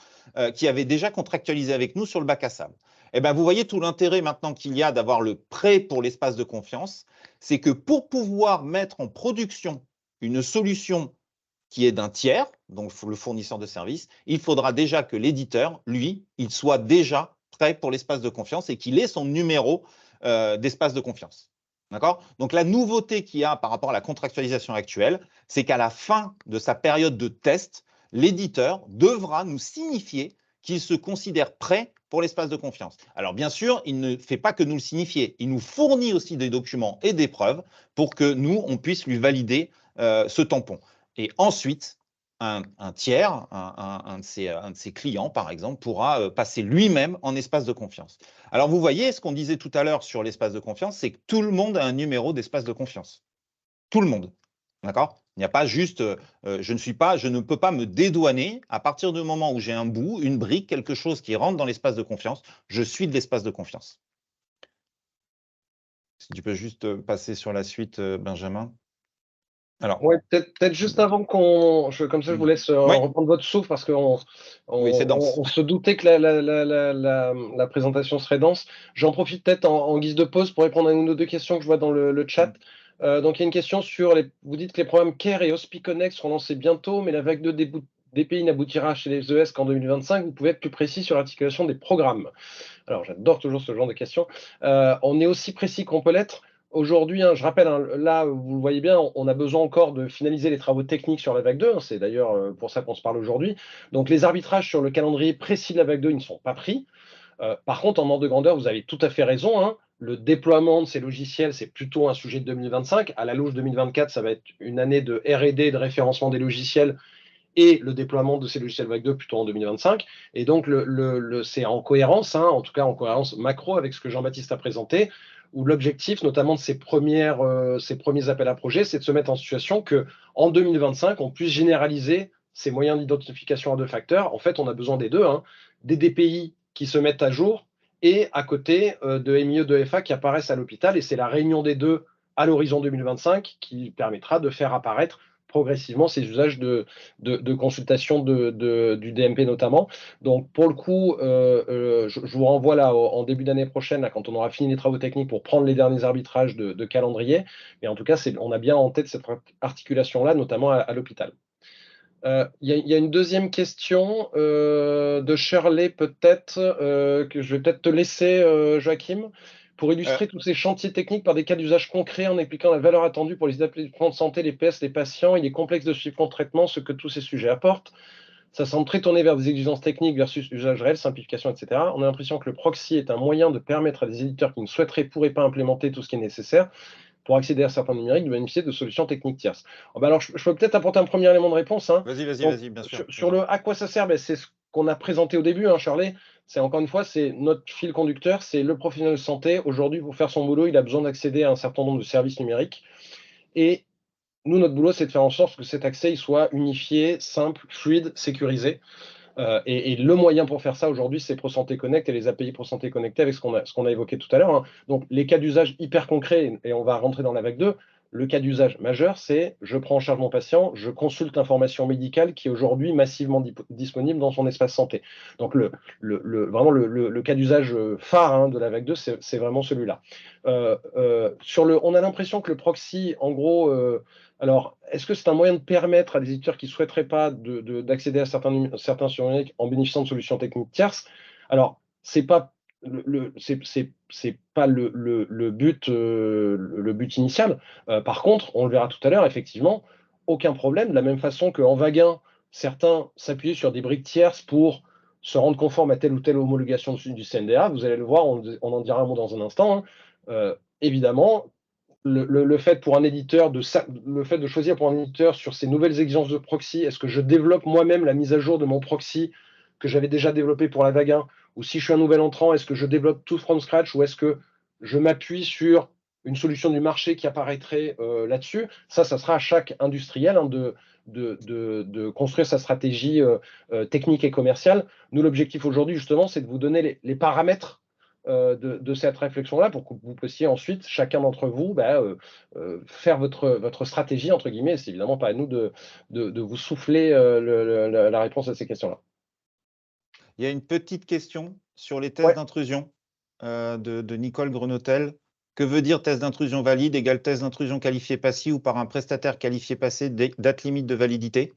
qui avait déjà contractualisé avec nous sur le bac à sable. Eh bien, vous voyez tout l'intérêt maintenant qu'il y a d'avoir le prêt pour l'espace de confiance, c'est que pour pouvoir mettre en production une solution qui est d'un tiers, donc le fournisseur de service, il faudra déjà que l'éditeur, lui, il soit déjà prêt pour l'espace de confiance et qu'il ait son numéro d'espace de confiance. D'accord ? Donc, la nouveauté qu'il y a par rapport à la contractualisation actuelle, c'est qu'à la fin de sa période de test, l'éditeur devra nous signifier qu'il se considère prêt pour l'espace de confiance. Alors, bien sûr, il ne fait pas que nous le signifier. Il nous fournit aussi des documents et des preuves pour que nous, on puisse lui valider ce tampon. Et ensuite, un tiers, un de ses clients, par exemple, pourra passer lui-même en espace de confiance. Alors, vous voyez, ce qu'on disait tout à l'heure sur l'espace de confiance, c'est que tout le monde a un numéro d'espace de confiance. Tout le monde. D'accord ? Il n'y a pas juste, je ne peux pas me dédouaner à partir du moment où j'ai un bout, une brique, quelque chose qui rentre dans l'espace de confiance, je suis de l'espace de confiance. Si tu peux juste passer sur la suite, Benjamin. Alors, ouais, peut-être juste avant comme ça, je vous laisse reprendre votre souffle parce qu'on se doutait que la présentation serait dense. J'en profite peut-être en guise de pause pour répondre à une ou deux questions que je vois dans le chat. Donc, il y a une question sur vous dites que les programmes CARE et HospiConnect seront lancés bientôt, mais la vague 2 des pays n'aboutira chez les ES qu'en 2025. Vous pouvez être plus précis sur l'articulation des programmes. Alors, j'adore toujours ce genre de questions. On est aussi précis qu'on peut l'être. Aujourd'hui, je rappelle, là, vous le voyez bien, on a besoin encore de finaliser les travaux techniques sur la vague 2. C'est d'ailleurs pour ça qu'on se parle aujourd'hui. Donc, les arbitrages sur le calendrier précis de la vague 2, ils ne sont pas pris. Par contre, en ordre de grandeur, vous avez tout à fait raison. le déploiement de ces logiciels, c'est plutôt un sujet de 2025. À la louche 2024, ça va être une année de R&D, de référencement des logiciels, et le déploiement de ces logiciels vague 2 plutôt en 2025. Et donc, c'est en cohérence, en tout cas en cohérence macro avec ce que Jean-Baptiste a présenté, où l'objectif, notamment de ces premiers appels à projets, c'est de se mettre en situation qu'en 2025, on puisse généraliser ces moyens d'identification à 2 facteurs. En fait, on a besoin des deux, des DPI qui se mettent à jour et à côté de MIE, de FA qui apparaissent à l'hôpital. Et c'est la réunion des deux à l'horizon 2025 qui permettra de faire apparaître progressivement ces usages de consultation du DMP notamment. Donc pour le coup, je vous renvoie là en début d'année prochaine, là, quand on aura fini les travaux techniques pour prendre les derniers arbitrages de calendrier. Mais en tout cas, on a bien en tête cette articulation-là, notamment à l'hôpital. Il y a une deuxième question de Shirley peut-être, que je vais peut-être te laisser, Joachim, pour illustrer tous ces chantiers techniques par des cas d'usage concrets en expliquant la valeur attendue pour les établissements de santé, les PS, les patients. Il est complexe de suivre concrètement ce que tous ces sujets apportent. Ça semble très tourné vers des exigences techniques versus usage réel, simplification, etc. On a l'impression que le proxy est un moyen de permettre à des éditeurs qui ne pourraient pas implémenter tout ce qui est nécessaire pour accéder à certains numériques, de bénéficier de solutions techniques tierces. Alors, je peux peut-être apporter un premier élément de réponse. Vas-y, bien sûr. Sur le à quoi ça sert, c'est ce qu'on a présenté au début, Shirley. C'est encore une fois, c'est notre fil conducteur, c'est le professionnel de santé. Aujourd'hui, pour faire son boulot, il a besoin d'accéder à un certain nombre de services numériques. Et nous, notre boulot, c'est de faire en sorte que cet accès il soit unifié, simple, fluide, sécurisé. Et le moyen pour faire ça aujourd'hui, c'est ProSanté Connect et les API ProSanté Connecté avec ce qu'on a évoqué tout à l'heure. Donc, les cas d'usage hyper concrets, et on va rentrer dans la vague 2. Le cas d'usage majeur, c'est je prends en charge mon patient, je consulte l'information médicale qui est aujourd'hui massivement disponible dans son espace santé. Donc, vraiment, le cas d'usage phare de la vague 2, c'est vraiment celui-là. On a l'impression que le proxy, en gros, alors, est-ce que c'est un moyen de permettre à des éditeurs qui ne souhaiteraient pas d'accéder à certains numériques en bénéficiant de solutions techniques tierces? Alors, c'est pas pas le but initial. Par contre, on le verra tout à l'heure, effectivement, aucun problème. De la même façon qu'en vague 1, certains s'appuyaient sur des briques tierces pour se rendre conforme à telle ou telle homologation du CNDA. Vous allez le voir, on en dira un mot dans un instant. Évidemment, le fait pour un éditeur de choisir pour un éditeur sur ces nouvelles exigences de proxy, est-ce que je développe moi-même la mise à jour de mon proxy que j'avais déjà développé pour la vague 1, ou si je suis un nouvel entrant, est-ce que je développe tout from scratch, ou est-ce que je m'appuie sur une solution du marché qui apparaîtrait là-dessus? Ça sera à chaque industriel de construire sa stratégie technique et commerciale. Nous, l'objectif aujourd'hui, justement, c'est de vous donner les paramètres de cette réflexion-là pour que vous puissiez ensuite, chacun d'entre vous, faire votre stratégie, entre guillemets. C'est évidemment pas à nous de vous souffler la réponse à ces questions-là. Il y a une petite question sur les tests d'intrusion de Nicole Grenotel. Que veut dire test d'intrusion valide égale test d'intrusion qualifié passé ou par un prestataire qualifié passé, date limite de validité?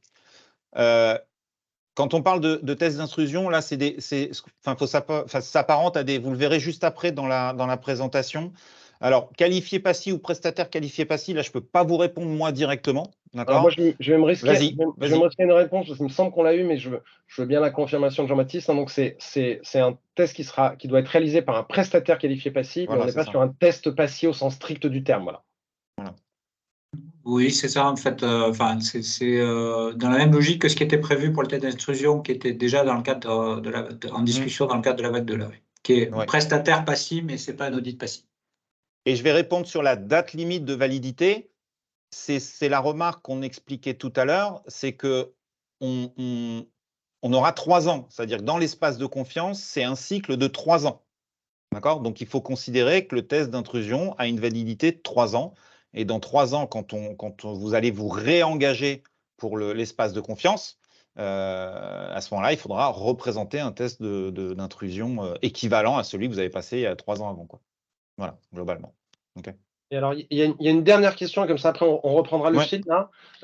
Quand on parle de tests d'intrusion, là, ça s'apparente à des. Vous le verrez juste après dans la présentation. Alors, qualifié passif ou prestataire qualifié passif, là, je ne peux pas vous répondre moi directement. Alors moi, je vais me risquer. Vas-y. Je vais me risquer une réponse, parce qu'il me semble qu'on l'a eu, mais je veux bien la confirmation de Jean-Baptiste. Donc, c'est un test qui doit être réalisé par un prestataire qualifié passif, Voilà, mais on n'est pas sur un test passif au sens strict du terme. Voilà. Oui, c'est ça, en fait. C'est dans la même logique que ce qui était prévu pour le test d'intrusion, qui était déjà dans le cadre en discussion dans le cadre de la vague 2, là, qui est prestataire passif, mais ce n'est pas un audit passif. Et je vais répondre sur la date limite de validité. C'est la remarque qu'on expliquait tout à l'heure, c'est que on aura 3 ans. C'est-à-dire que dans l'espace de confiance, c'est un cycle de 3 ans. D'accord? Donc, il faut considérer que le test d'intrusion a une validité de 3 ans. Et dans 3 ans, quand vous allez vous réengager pour l'espace de confiance, à ce moment-là, il faudra représenter un test d'intrusion équivalent à celui que vous avez passé il y a 3 ans avant, quoi. Voilà, globalement. Okay. Et alors, il y a une dernière question, et comme ça, après, on reprendra le fil.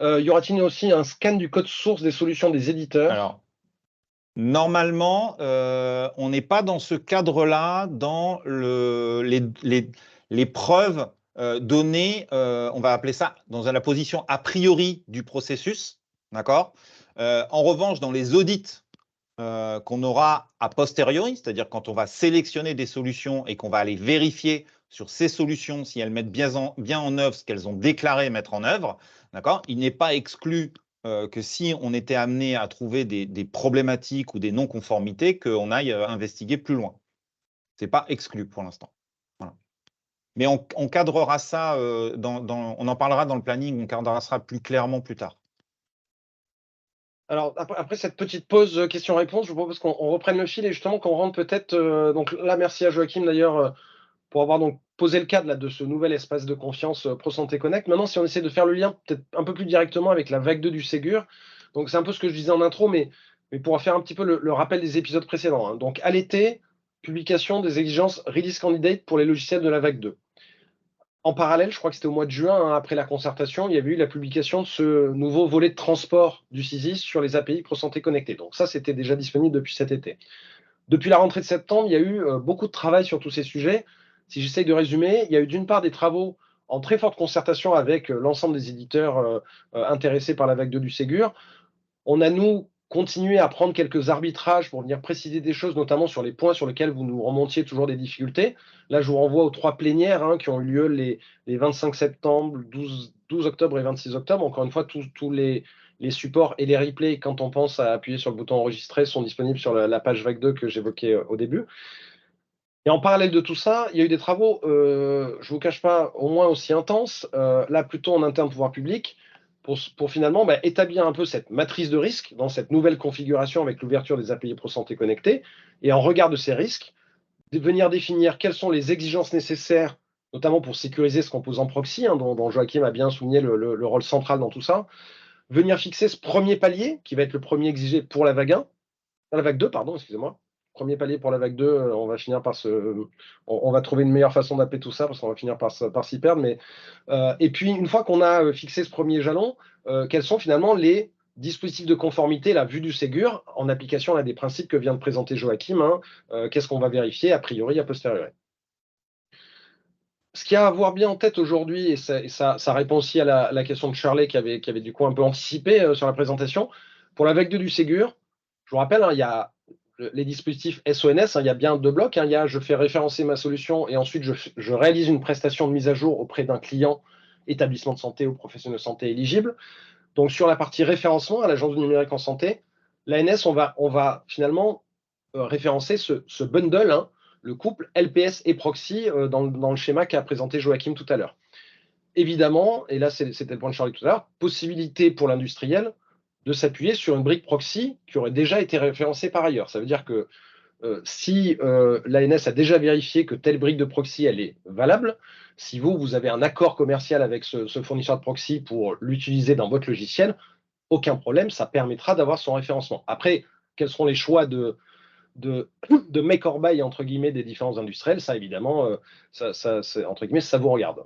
Y aura-t-il aussi un scan du code source des solutions des éditeurs? Alors, normalement, on n'est pas dans ce cadre-là, dans les preuves données, on va appeler ça dans la position a priori du processus, d'accord? En revanche, dans les audits qu'on aura a posteriori, c'est-à-dire quand on va sélectionner des solutions et qu'on va aller vérifier sur ces solutions si elles mettent bien en œuvre ce qu'elles ont déclaré mettre en œuvre, d'accord ? Il n'est pas exclu que si on était amené à trouver des problématiques ou des non-conformités, qu'on aille investiguer plus loin. Ce n'est pas exclu pour l'instant. Voilà. Mais on cadrera ça, on en parlera dans le planning, on cadrera ça plus clairement plus tard. Alors, après cette petite pause questions-réponses, je vous propose qu'on reprenne le fil et justement qu'on rentre peut-être. Donc là, merci à Joachim d'ailleurs pour avoir donc posé le cadre là, de ce nouvel espace de confiance ProSanté Connect. Maintenant, si on essaie de faire le lien peut-être un peu plus directement avec la vague 2 du Ségur, donc c'est un peu ce que je disais en intro, mais pour faire un petit peu le rappel des épisodes précédents. Hein. Donc à l'été, publication des exigences Release Candidate pour les logiciels de la vague 2. En parallèle, je crois que c'était au mois de juin, hein, après la concertation, il y avait eu la publication de ce nouveau volet de transport du CISIS sur les API ProSanté Connecté. Donc ça, c'était déjà disponible depuis cet été. Depuis la rentrée de septembre, il y a eu beaucoup de travail sur tous ces sujets. Si j'essaye de résumer, il y a eu d'une part des travaux en très forte concertation avec l'ensemble des éditeurs intéressés par la vague 2 du Ségur. On a, nous, continué à prendre quelques arbitrages pour venir préciser des choses, notamment sur les points sur lesquels vous nous remontiez toujours des difficultés. Là, je vous renvoie aux 3 plénières qui ont eu lieu les 25 septembre, 12 octobre et 26 octobre. Encore une fois, tous les supports et les replays, quand on pense à appuyer sur le bouton enregistrer, sont disponibles sur la page vague 2 que j'évoquais au début. Et en parallèle de tout ça, il y a eu des travaux, je ne vous cache pas, au moins aussi intenses, là plutôt en interne pouvoir public, pour finalement établir un peu cette matrice de risque dans cette nouvelle configuration avec l'ouverture des API ProSanté Connecté, et en regard de ces risques, de venir définir quelles sont les exigences nécessaires, notamment pour sécuriser ce composant proxy, dont Joachim a bien souligné le rôle central dans tout ça, venir fixer ce premier palier, qui va être le premier exigé pour la vague 2, pardon, excusez-moi. Premier palier pour la vague 2, on va finir par on va trouver une meilleure façon d'appeler tout ça, parce qu'on va finir par s'y perdre. Mais, et puis, une fois qu'on a fixé ce premier jalon, quels sont finalement les dispositifs de conformité, la vue du Ségur, en application à des principes que vient de présenter Joachim, qu'est-ce qu'on va vérifier a priori, a posteriori. Ce qu'il y a à avoir bien en tête aujourd'hui, et ça répond aussi à la question de Charlie qui avait du coup un peu anticipé sur la présentation, pour la vague 2 du Ségur, je vous rappelle, il y a les dispositifs SONS, il y a bien 2 blocs. Il y a je fais référencer ma solution et ensuite je réalise une prestation de mise à jour auprès d'un client, établissement de santé ou professionnel de santé éligible. Donc sur la partie référencement à l'Agence du numérique en santé, l'ANS, on va finalement référencer ce bundle, le couple LPS et proxy dans le schéma qu'a présenté Joachim tout à l'heure. Évidemment, et là c'était le point de Charlie tout à l'heure, possibilité pour l'industriel de s'appuyer sur une brique proxy qui aurait déjà été référencée par ailleurs. Ça veut dire que si l'ANS a déjà vérifié que telle brique de proxy elle est valable, si vous avez un accord commercial avec ce fournisseur de proxy pour l'utiliser dans votre logiciel, aucun problème, ça permettra d'avoir son référencement. Après, quels seront les choix de make or buy entre guillemets des différents industriels, ça évidemment, entre guillemets, ça vous regarde.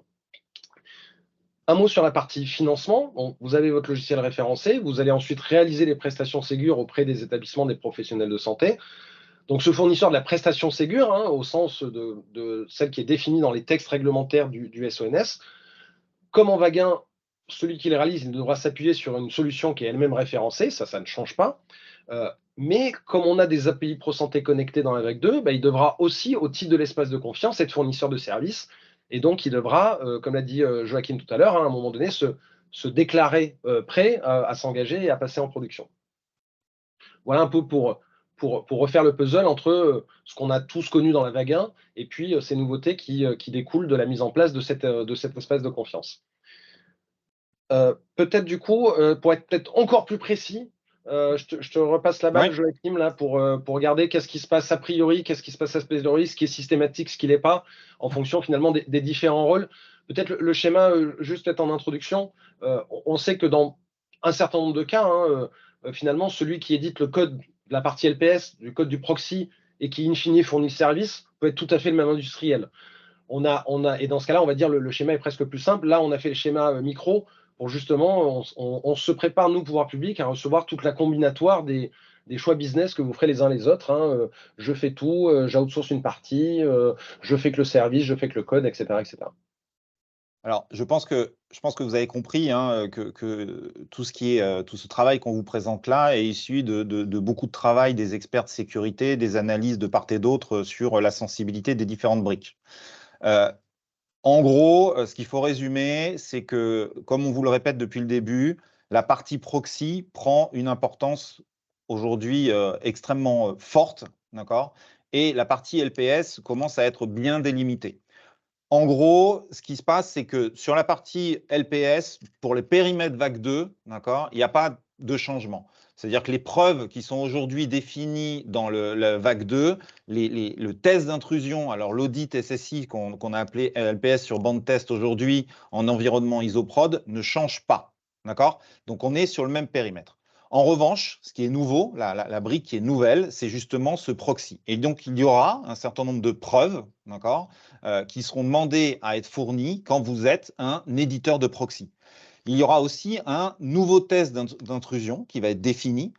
Un mot sur la partie financement. Bon, vous avez votre logiciel référencé, vous allez ensuite réaliser les prestations Ségur auprès des établissements des professionnels de santé. Donc ce fournisseur de la prestation Ségur, au sens de celle qui est définie dans les textes réglementaires du SONS, comme en vague 1, celui qui les réalise, il devra s'appuyer sur une solution qui est elle-même référencée, ça ne change pas. Mais comme on a des API ProSanté connectés dans la vague 2, il devra aussi, au titre de l'espace de confiance, être fournisseur de services. Et donc, il devra, comme l'a dit Joachim tout à l'heure, à un moment donné, se déclarer prêt à s'engager et à passer en production. Voilà un peu pour refaire le puzzle entre ce qu'on a tous connu dans la vague 1 et puis ces nouveautés qui découlent de la mise en place de cet espace de confiance. Peut-être du coup, pour être peut-être encore plus précis, je te repasse la balle, Joachim, là, pour regarder qu'est-ce qui se passe a priori, qu'est-ce qui se passe a posteriori, ce qui est systématique, ce qui ne l'est pas, en fonction finalement des différents rôles. Peut-être le schéma, juste peut-être en introduction, on sait que dans un certain nombre de cas, finalement, celui qui édite le code de la partie LPS, du code du proxy, et qui in fine fournit le service, peut être tout à fait le même industriel. Et dans ce cas-là, on va dire le schéma est presque plus simple. Là, on a fait le schéma micro pour justement, on se prépare, nous, pouvoir public, à recevoir toute la combinatoire des choix business que vous ferez les uns les autres. Je fais tout, j'outsource une partie, je fais que le service, je fais que le code, etc. etc. Alors, je pense que vous avez compris hein, que tout ce travail qu'on vous présente là est issu de beaucoup de travail des experts de sécurité, des analyses de part et d'autre sur la sensibilité des différentes briques. En gros, ce qu'il faut résumer, c'est que, comme on vous le répète depuis le début, la partie proxy prend une importance aujourd'hui extrêmement forte, d'accord? Et la partie LPS commence à être bien délimitée. En gros, ce qui se passe, c'est que sur la partie LPS, pour les périmètres vague 2, d'accord, il n'y a pas de changement. C'est-à-dire que les preuves qui sont aujourd'hui définies dans la vague 2, le test d'intrusion, alors l'audit SSI qu'on a appelé LPS sur bande test aujourd'hui en environnement ISOPROD, ne change pas. D'accord? Donc on est sur le même périmètre. En revanche, ce qui est nouveau, la brique qui est nouvelle, c'est justement ce proxy. Et donc il y aura un certain nombre de preuves, d'accord, qui seront demandées à être fournies quand vous êtes un éditeur de proxy. Il y aura aussi un nouveau test d'intrusion qui va être défini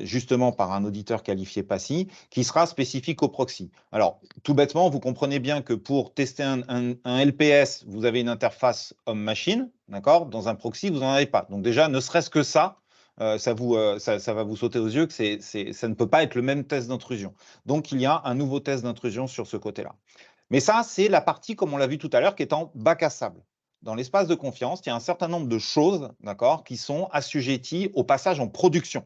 justement par un auditeur qualifié PASI qui sera spécifique au proxy. Alors, tout bêtement, vous comprenez bien que pour tester un LPS, vous avez une interface homme-machine, d'accord? Dans un proxy, vous n'en avez pas. Donc déjà, ne serait-ce que ça, ça va vous sauter aux yeux que ça ne peut pas être le même test d'intrusion. Donc, il y a un nouveau test d'intrusion sur ce côté-là. Mais ça, c'est la partie, comme on l'a vu tout à l'heure, qui est en bac à sable. Dans l'espace de confiance, il y a un certain nombre de choses, d'accord, qui sont assujetties au passage en production.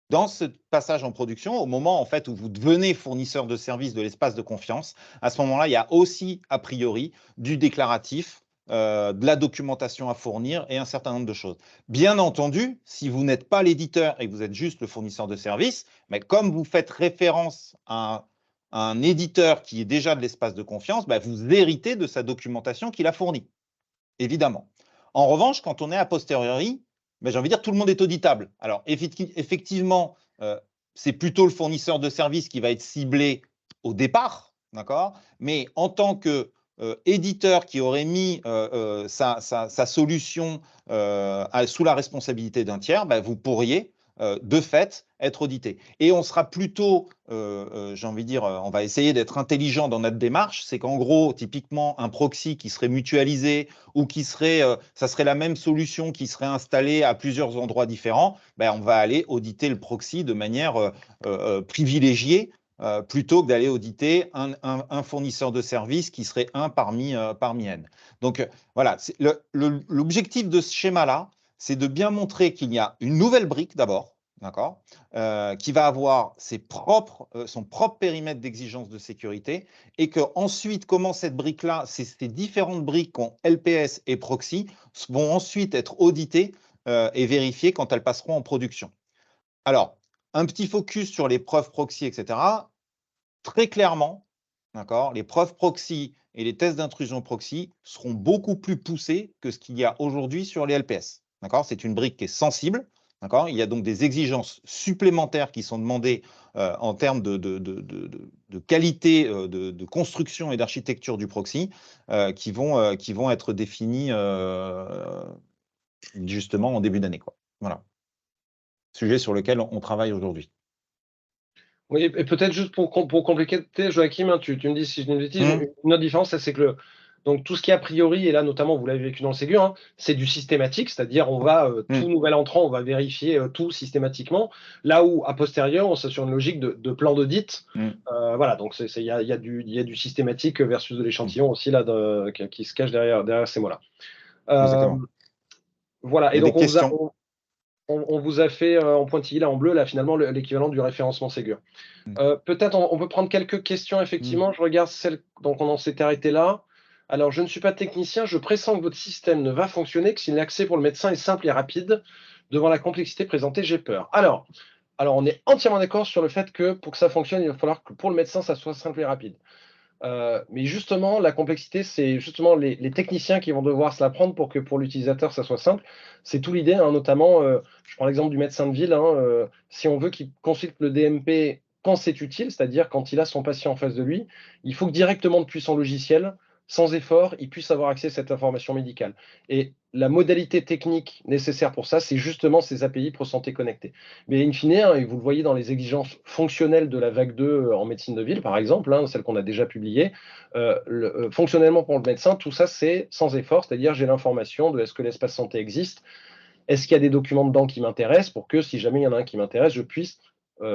Dans ce passage en production, au moment en fait où vous devenez fournisseur de services de l'espace de confiance, à ce moment-là, il y a aussi a priori du déclaratif, de la documentation à fournir et un certain nombre de choses. Bien entendu, si vous n'êtes pas l'éditeur et que vous êtes juste le fournisseur de services, mais comme vous faites référence à un éditeur qui est déjà de l'espace de confiance, bah, vous héritez de sa documentation qu'il a fournie, évidemment. En revanche, quand on est a posteriori, ben, j'ai envie de dire tout le monde est auditable. Alors, effectivement, c'est plutôt le fournisseur de services qui va être ciblé au départ, d'accord? Mais en tant que éditeur qui aurait mis sa solution sous la responsabilité d'un tiers, ben, vous pourriez de fait être audité. Et on sera plutôt, j'ai envie de dire, on va essayer d'être intelligent dans notre démarche, c'est qu'en gros, typiquement, un proxy qui serait mutualisé ou qui serait, ça serait la même solution qui serait installée à plusieurs endroits différents, ben, on va aller auditer le proxy de manière privilégiée plutôt que d'aller auditer un fournisseur de services qui serait un parmi N. Donc voilà, l'objectif de ce schéma-là, c'est de bien montrer qu'il y a une nouvelle brique d'abord, d'accord, qui va avoir son propre périmètre d'exigence de sécurité et qu'ensuite, comment cette brique-là, ces différentes briques qui ont LPS et proxy, vont ensuite être auditées et vérifiées quand elles passeront en production. Alors, un petit focus sur les preuves proxy, etc. Très clairement, d'accord, les preuves proxy et les tests d'intrusion proxy seront beaucoup plus poussés que ce qu'il y a aujourd'hui sur les LPS. C'est une brique qui est sensible. Il y a donc des exigences supplémentaires qui sont demandées en termes de qualité de construction et d'architecture du proxy qui vont être définies justement en début d'année. Voilà. Sujet sur lequel on travaille aujourd'hui. Oui, et peut-être juste pour compléter, Joachim, hein, tu me dis si je dis une bêtise, une autre différence, c'est que donc tout ce qui est a priori, et là notamment vous l'avez vécu dans le Ségur, hein, c'est du systématique, c'est-à-dire on va, tout nouvel entrant, on va vérifier tout systématiquement, là où a posteriori, on est sur une logique de plan d'audit. Voilà, donc il y a du systématique versus de l'échantillon aussi là, qui se cache derrière ces mots-là. Exactement. Voilà, et des donc questions. on vous a fait en pointillé là en bleu, là finalement l'équivalent du référencement Ségur. Peut-être on peut prendre quelques questions, effectivement. Je regarde celle donc on en s'était arrêté là. Alors, je ne suis pas technicien, je pressens que votre système ne va fonctionner que si l'accès pour le médecin est simple et rapide. Devant la complexité présentée, j'ai peur. Alors, on est entièrement d'accord sur le fait que pour que ça fonctionne, il va falloir que pour le médecin, ça soit simple et rapide. Mais justement, la complexité, c'est justement les techniciens qui vont devoir se la prendre pour que pour l'utilisateur, ça soit simple. C'est tout l'idée, hein, notamment, je prends l'exemple du médecin de ville. Hein, si on veut qu'il consulte le DMP quand c'est utile, c'est-à-dire quand il a son patient en face de lui, il faut que directement depuis son logiciel, sans effort, ils puissent avoir accès à cette information médicale. Et la modalité technique nécessaire pour ça, c'est justement ces API ProSanté connectés. Mais in fine, et vous le voyez dans les exigences fonctionnelles de la vague 2 en médecine de ville, par exemple, celle qu'on a déjà publiée, fonctionnellement pour le médecin, tout ça, c'est sans effort, c'est-à-dire j'ai l'information de est-ce que l'espace santé existe, est-ce qu'il y a des documents dedans qui m'intéressent, pour que si jamais il y en a un qui m'intéresse, je puisse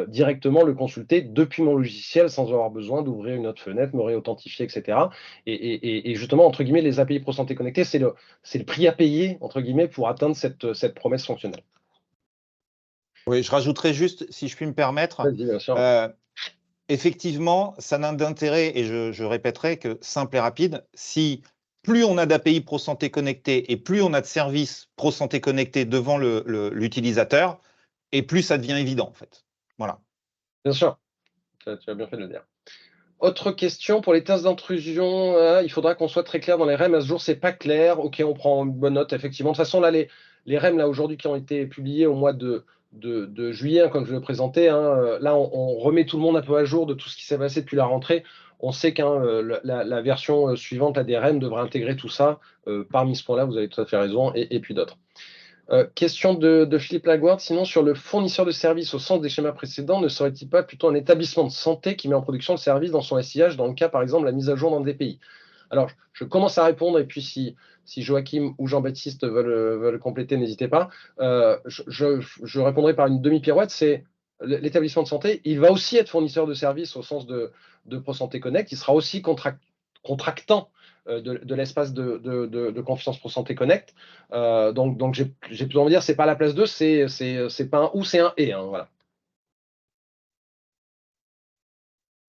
directement le consulter depuis mon logiciel sans avoir besoin d'ouvrir une autre fenêtre, me réauthentifier, etc. Et justement, entre guillemets, les API ProSanté connectés, c'est le prix à payer, entre guillemets, pour atteindre cette promesse fonctionnelle. Oui, je rajouterais juste, si je puis me permettre, Vas-y, bien sûr. effectivement, ça n'a d'intérêt, et je répéterai que simple et rapide, si plus on a d'API ProSanté connectés et plus on a de services ProSanté connectés devant l'utilisateur, et plus ça devient évident, en fait. Voilà. Bien sûr, tu as bien fait de le dire. Autre question, pour les tests d'intrusion, il faudra qu'on soit très clair dans les REM. À ce jour, c'est pas clair. OK, on prend une bonne note, effectivement. De toute façon, là, les REM, là, aujourd'hui, qui ont été publiés au mois de juillet, comme je le présentais, là, on remet tout le monde un peu à jour de tout ce qui s'est passé depuis la rentrée. On sait que la version suivante, la des REM, devra intégrer tout ça. Parmi ce point-là, vous avez tout à fait raison, et puis d'autres. Question de Philippe Laguarde, sinon sur le fournisseur de services au sens des schémas précédents, ne serait-il pas plutôt un établissement de santé qui met en production le service dans son SIH, dans le cas par exemple de la mise à jour dans des pays? Alors, je commence à répondre, et puis si Joachim ou Jean-Baptiste veulent compléter, n'hésitez pas. Je répondrai par une demi-pirouette, c'est l'établissement de santé, il va aussi être fournisseur de services au sens de ProSanté Connect, il sera aussi contractant de l'espace de confiance ProSanté Connect. Donc j'ai plutôt envie de dire, c'est pas la place 2, c'est pas un ou, c'est un et. Voilà.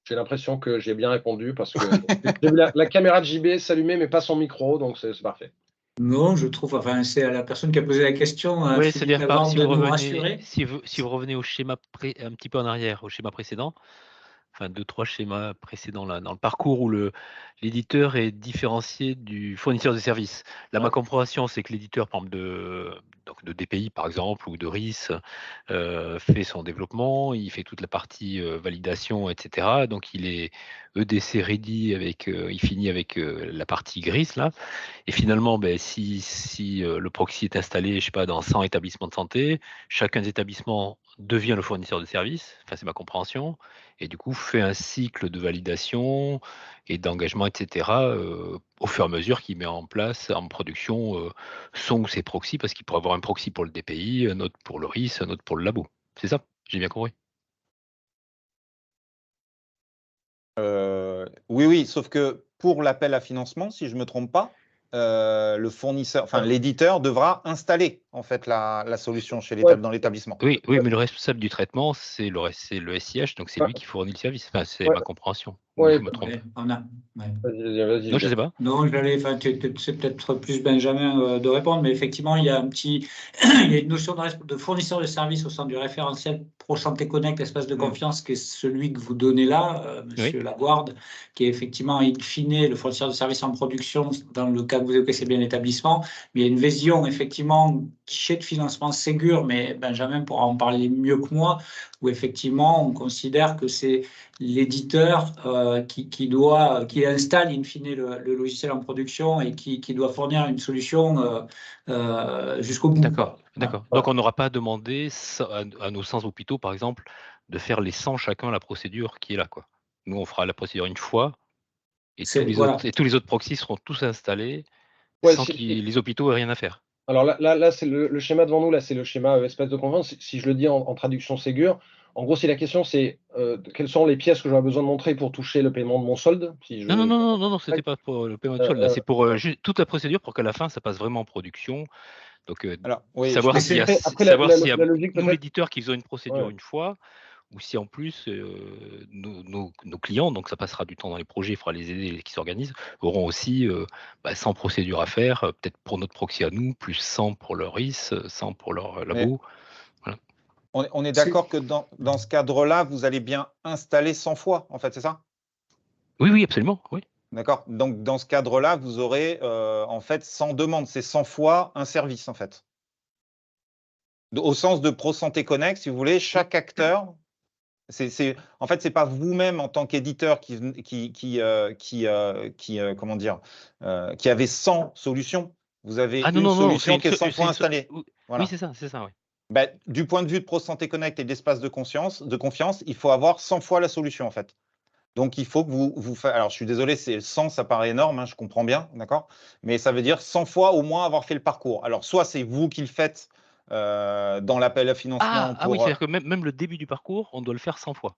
J'ai l'impression que j'ai bien répondu parce que j'ai vu la caméra de JB s'allumer, mais pas son micro, donc c'est parfait. Non, je trouve, enfin, c'est à la personne qui a posé la question, Oui, Philippe c'est-à-dire Laguarde, si de vous nous revenez, rassurer. si vous revenez au schéma un petit peu en arrière, au schéma précédent, enfin 2-3 schémas précédents là, dans le parcours où l'éditeur est différencié du fournisseur de services. Là, ma compréhension, c'est que l'éditeur, par exemple, de DPI, par exemple, ou de RIS, fait son développement, il fait toute la partie validation, etc. Donc, il est EDC ready, il finit avec la partie grise, là. Et finalement, si le proxy est installé, je sais pas, dans 100 établissements de santé, chacun des établissements devient le fournisseur de services, enfin c'est ma compréhension, et du coup fait un cycle de validation et d'engagement, etc., au fur et à mesure qu'il met en place en production son ou ses proxys, parce qu'il pourrait avoir un proxy pour le DPI, un autre pour le RIS, un autre pour le labo. C'est ça? J'ai bien compris. Oui, sauf que pour l'appel à financement, si je ne me trompe pas, le fournisseur, enfin l'éditeur devra installer en fait la solution dans l'établissement. Oui, mais le responsable du traitement, c'est le SIH, donc c'est lui qui fournit le service. Enfin, c'est ma compréhension. Ou je me trompe. Vas-y, Non, je sais pas. Non, c'est peut-être plus Benjamin de répondre, mais effectivement, il y a il y a une notion de fournisseur de service au sein du référentiel ProSanté Connect, espace de confiance, qui est celui que vous donnez là, Monsieur Laguarde, qui est effectivement, in fine, le fournisseur de service en production, dans le cas que vous évoquez, c'est bien l'établissement. Mais il y a une vision, effectivement, guichet de financement Ségur, mais Benjamin pourra en parler mieux que moi, où effectivement, on considère que c'est l'éditeur qui installe in fine le logiciel en production et qui doit fournir une solution jusqu'au bout. D'accord. Donc on n'aura pas demandé à nos 100 hôpitaux, par exemple, de faire les 100 chacun la procédure qui est là, quoi. Nous, on fera la procédure une fois et tous les autres proxys seront tous installés sans que les hôpitaux aient rien à faire. Alors là c'est le schéma devant nous, là c'est le schéma espace de confiance. Si je le dis en traduction Ségur, en gros, si la question c'est quelles sont les pièces que j'aurais besoin de montrer pour toucher le paiement de mon solde, Non, c'était pas pour le paiement de solde, là, c'est pour toute la procédure pour qu'à la fin ça passe vraiment en production. Donc savoir s'il y a nous l'éditeur qui faisait une procédure une fois, ou si en plus nos clients, donc ça passera du temps dans les projets, il faudra les aider qui s'organisent, auront aussi 100 procédures à faire, peut-être pour notre proxy à nous, plus 100 pour leur RIS, 100 pour leur labo. Voilà. On est d'accord que dans ce cadre-là, vous allez bien installer 100 fois, en fait, c'est ça? Oui, absolument, oui. D'accord. Donc dans ce cadre-là, vous aurez en fait 100 demandes, c'est 100 fois un service en fait. Au sens de ProSanté Connect, si vous voulez, chaque acteur En fait, c'est pas vous-même en tant qu'éditeur comment dire, qui avez 100 solutions. Vous avez une solution qui est 100 fois installée. Voilà. Oui, c'est ça, oui. Ben, du point de vue de ProSanté Connect et d'espace de confiance, il faut avoir 100 fois la solution, en fait. Donc, il faut que vous fassiez. Alors, je suis désolé, 100, ça paraît énorme, hein, je comprends bien, d'accord? Mais ça veut dire 100 fois au moins avoir fait le parcours. Alors, soit c'est vous qui le faites dans l'appel à financement Oui, c'est-à-dire que même le début du parcours, on doit le faire 100 fois.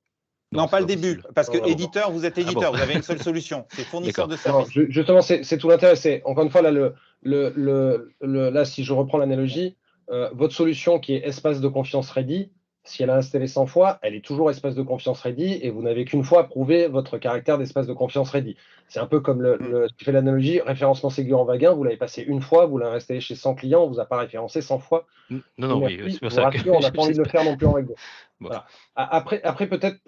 Non, pas le début, parce que éditeur, vous êtes éditeur, vous avez une seule solution, c'est fournisseur de services. Justement, c'est tout l'intérêt. C'est encore une fois là, là, si je reprends l'analogie, votre solution qui est espace de confiance ready, si elle a installé 100 fois, elle est toujours espace de confiance ready et vous n'avez qu'une fois prouvé votre caractère d'espace de confiance ready. C'est un peu comme ce qui fait l'analogie, référencement Ségur en Waguin, vous l'avez passé une fois, vous l'avez installé chez 100 clients, on ne vous a pas référencé 100 fois. Non, oui, c'est pour ça que on n'a pas envie de le faire non plus en Waguin. Bon. Voilà. Après peut-être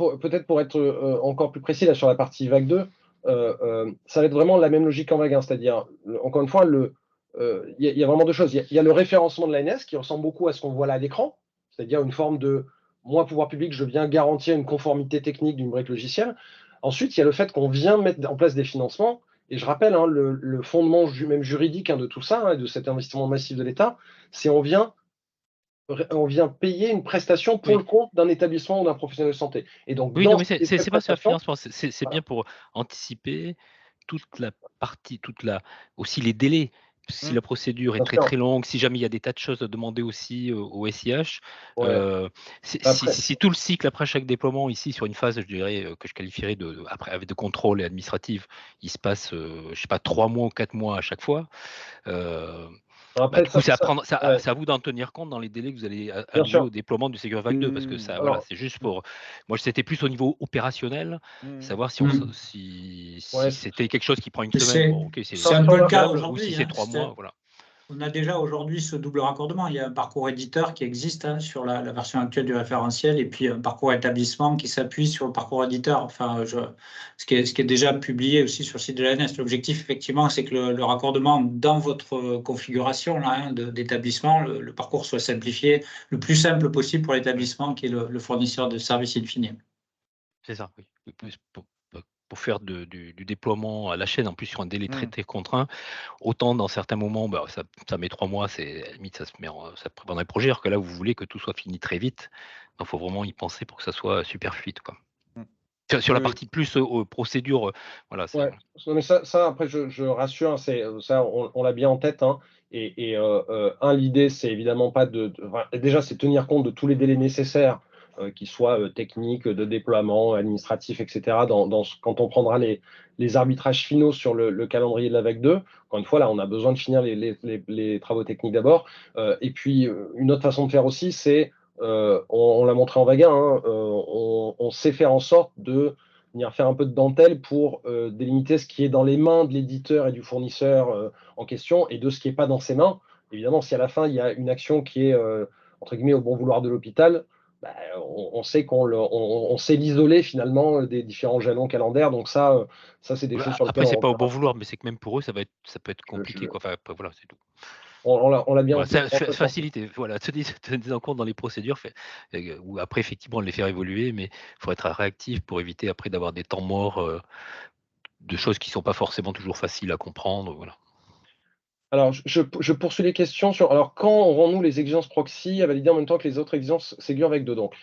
pour être encore plus précis là, sur la partie vague 2, ça va être vraiment la même logique qu'en Waguin, c'est-à-dire, encore une fois, il y a vraiment deux choses. Il y a le référencement de l'ANS qui ressemble beaucoup à ce qu'on voit là à l'écran, c'est-à-dire une forme de, moi, pouvoir public, je viens garantir une conformité technique d'une brique logicielle. Ensuite, il y a le fait qu'on vient mettre en place des financements, et je rappelle, hein, le fondement même juridique, hein, de tout ça, hein, de cet investissement massif de l'État, c'est on vient payer une prestation pour le compte d'un établissement ou d'un professionnel de santé. Et donc, oui, non, mais c'est pas sur le financement, c'est bien pour anticiper toute la partie, aussi les délais. Si la procédure est très longue, si jamais il y a des tas de choses à demander aussi au SIH, si tout le cycle après chaque déploiement ici sur une phase, je dirais que je qualifierais après avec de contrôle et administratif, il se passe, je sais pas, 3 mois ou 4 mois à chaque fois. Après, du coup, c'est à vous d'en tenir compte dans les délais que vous allez allouer au déploiement du Ségur Vague 2, parce que ça, voilà, c'est juste pour. Moi, c'était plus au niveau opérationnel, savoir si c'était quelque chose qui prend une semaine. Bon, ok, c'est un peu le cas aujourd'hui. Ou si c'est 3 mois, voilà. On a déjà aujourd'hui ce double raccordement. Il y a un parcours éditeur qui existe, hein, sur la version actuelle du référentiel, et puis un parcours établissement qui s'appuie sur le parcours éditeur. Enfin, ce qui est déjà publié aussi sur le site de l'ANS. L'objectif, effectivement, c'est que le raccordement dans votre configuration là, hein, d'établissement, le parcours soit simplifié, le plus simple possible pour l'établissement qui est le fournisseur de services in fine. C'est ça, oui. Pour faire du déploiement à la chaîne, en plus sur un délai très très contraint, autant dans certains moments, ça met 3 mois, c'est limite ça prend dans les projets, alors que là vous voulez que tout soit fini très vite, donc il faut vraiment y penser pour que ça soit super fluide, quoi. Sur la partie plus procédure, voilà. Mais ça après je rassure, hein, ça on l'a bien en tête, hein, et l'idée c'est évidemment pas déjà c'est tenir compte de tous les délais nécessaires, qu'ils soient techniques, de déploiement, administratifs, etc. Quand on prendra les arbitrages finaux sur le calendrier de la vague 2. Encore une fois, là, on a besoin de finir les travaux techniques d'abord. Et puis, une autre façon de faire aussi, c'est, on l'a montré en vague 1, hein, on sait faire en sorte de venir faire un peu de dentelle pour délimiter ce qui est dans les mains de l'éditeur et du fournisseur en question, et de ce qui n'est pas dans ses mains. Évidemment, si à la fin, il y a une action qui est, entre guillemets, au bon vouloir de l'hôpital, on sait on sait l'isoler finalement des différents jalons calendaires. Donc ça c'est des choses sur lesquelles après, c'est pas au bon vouloir, mais c'est que même pour eux, ça peut être compliqué, quoi. Enfin, voilà, c'est tout. On l'a bien facilité, voilà, tenez en compte dans les procédures, ou après effectivement les faire évoluer, mais il faut être réactif pour éviter après d'avoir des temps morts de choses qui ne sont pas forcément toujours faciles à comprendre, voilà. Alors, je poursuis les questions sur. Alors, quand aurons-nous les exigences proxy à valider en même temps que les autres exigences Ségur avec 2? Donc,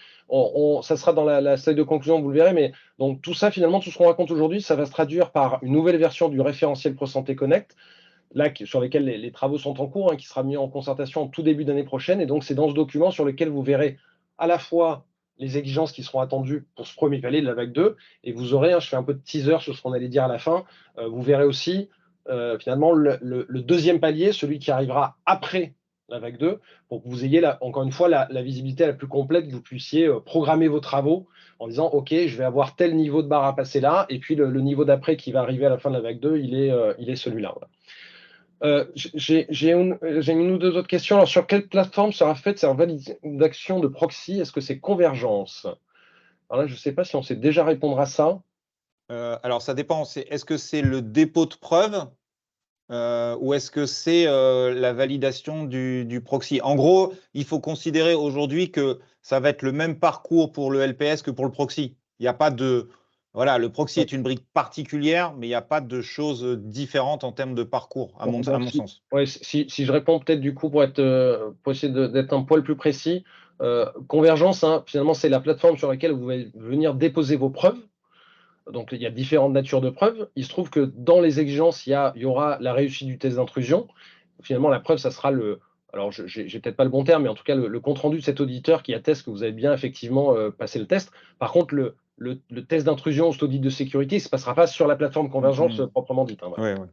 ça sera dans la slide de conclusion, vous le verrez, mais donc tout ça, finalement, tout ce qu'on raconte aujourd'hui, ça va se traduire par une nouvelle version du référentiel ProSanté Connect, là, sur lesquels les travaux sont en cours, hein, qui sera mis en concertation en tout début d'année prochaine. Et donc, c'est dans ce document sur lequel vous verrez à la fois les exigences qui seront attendues pour ce premier palier de la vague 2, et vous aurez, hein, je fais un peu de teaser sur ce qu'on allait dire à la fin, vous verrez aussi finalement le deuxième palier, celui qui arrivera après la vague 2, pour que vous ayez encore une fois la visibilité la plus complète, que vous puissiez programmer vos travaux en disant ok, je vais avoir tel niveau de barre à passer là, et puis le niveau d'après qui va arriver à la fin de la vague 2, il est celui-là. Voilà. J'ai une ou deux autres questions. Alors, sur quelle plateforme sera faite cette validation de proxy? Est-ce que c'est Convergence? Alors là, je ne sais pas si on sait déjà répondre à ça. Alors, ça dépend. Est-ce que c'est le dépôt de preuves ou est-ce que c'est la validation du proxy? En gros, il faut considérer aujourd'hui que ça va être le même parcours pour le LPS que pour le proxy. Il n'y a pas de... Voilà, le proxy est une brique particulière, mais il n'y a pas de choses différentes en termes de parcours, à mon sens. Ouais, si je réponds peut-être du coup pour essayer d'être un poil plus précis, Convergence, hein, finalement, c'est la plateforme sur laquelle vous allez venir déposer vos preuves. Donc, il y a différentes natures de preuves. Il se trouve que dans les exigences, il y aura la réussite du test d'intrusion. Finalement, la preuve, ça sera alors, je n'ai peut-être pas le bon terme, mais en tout cas, le compte-rendu de cet auditeur qui atteste que vous avez bien effectivement passé le test. Par contre, le test d'intrusion, cet audit de sécurité, il ne se passera pas sur la plateforme Convergence proprement dite, hein, voilà. Ouais.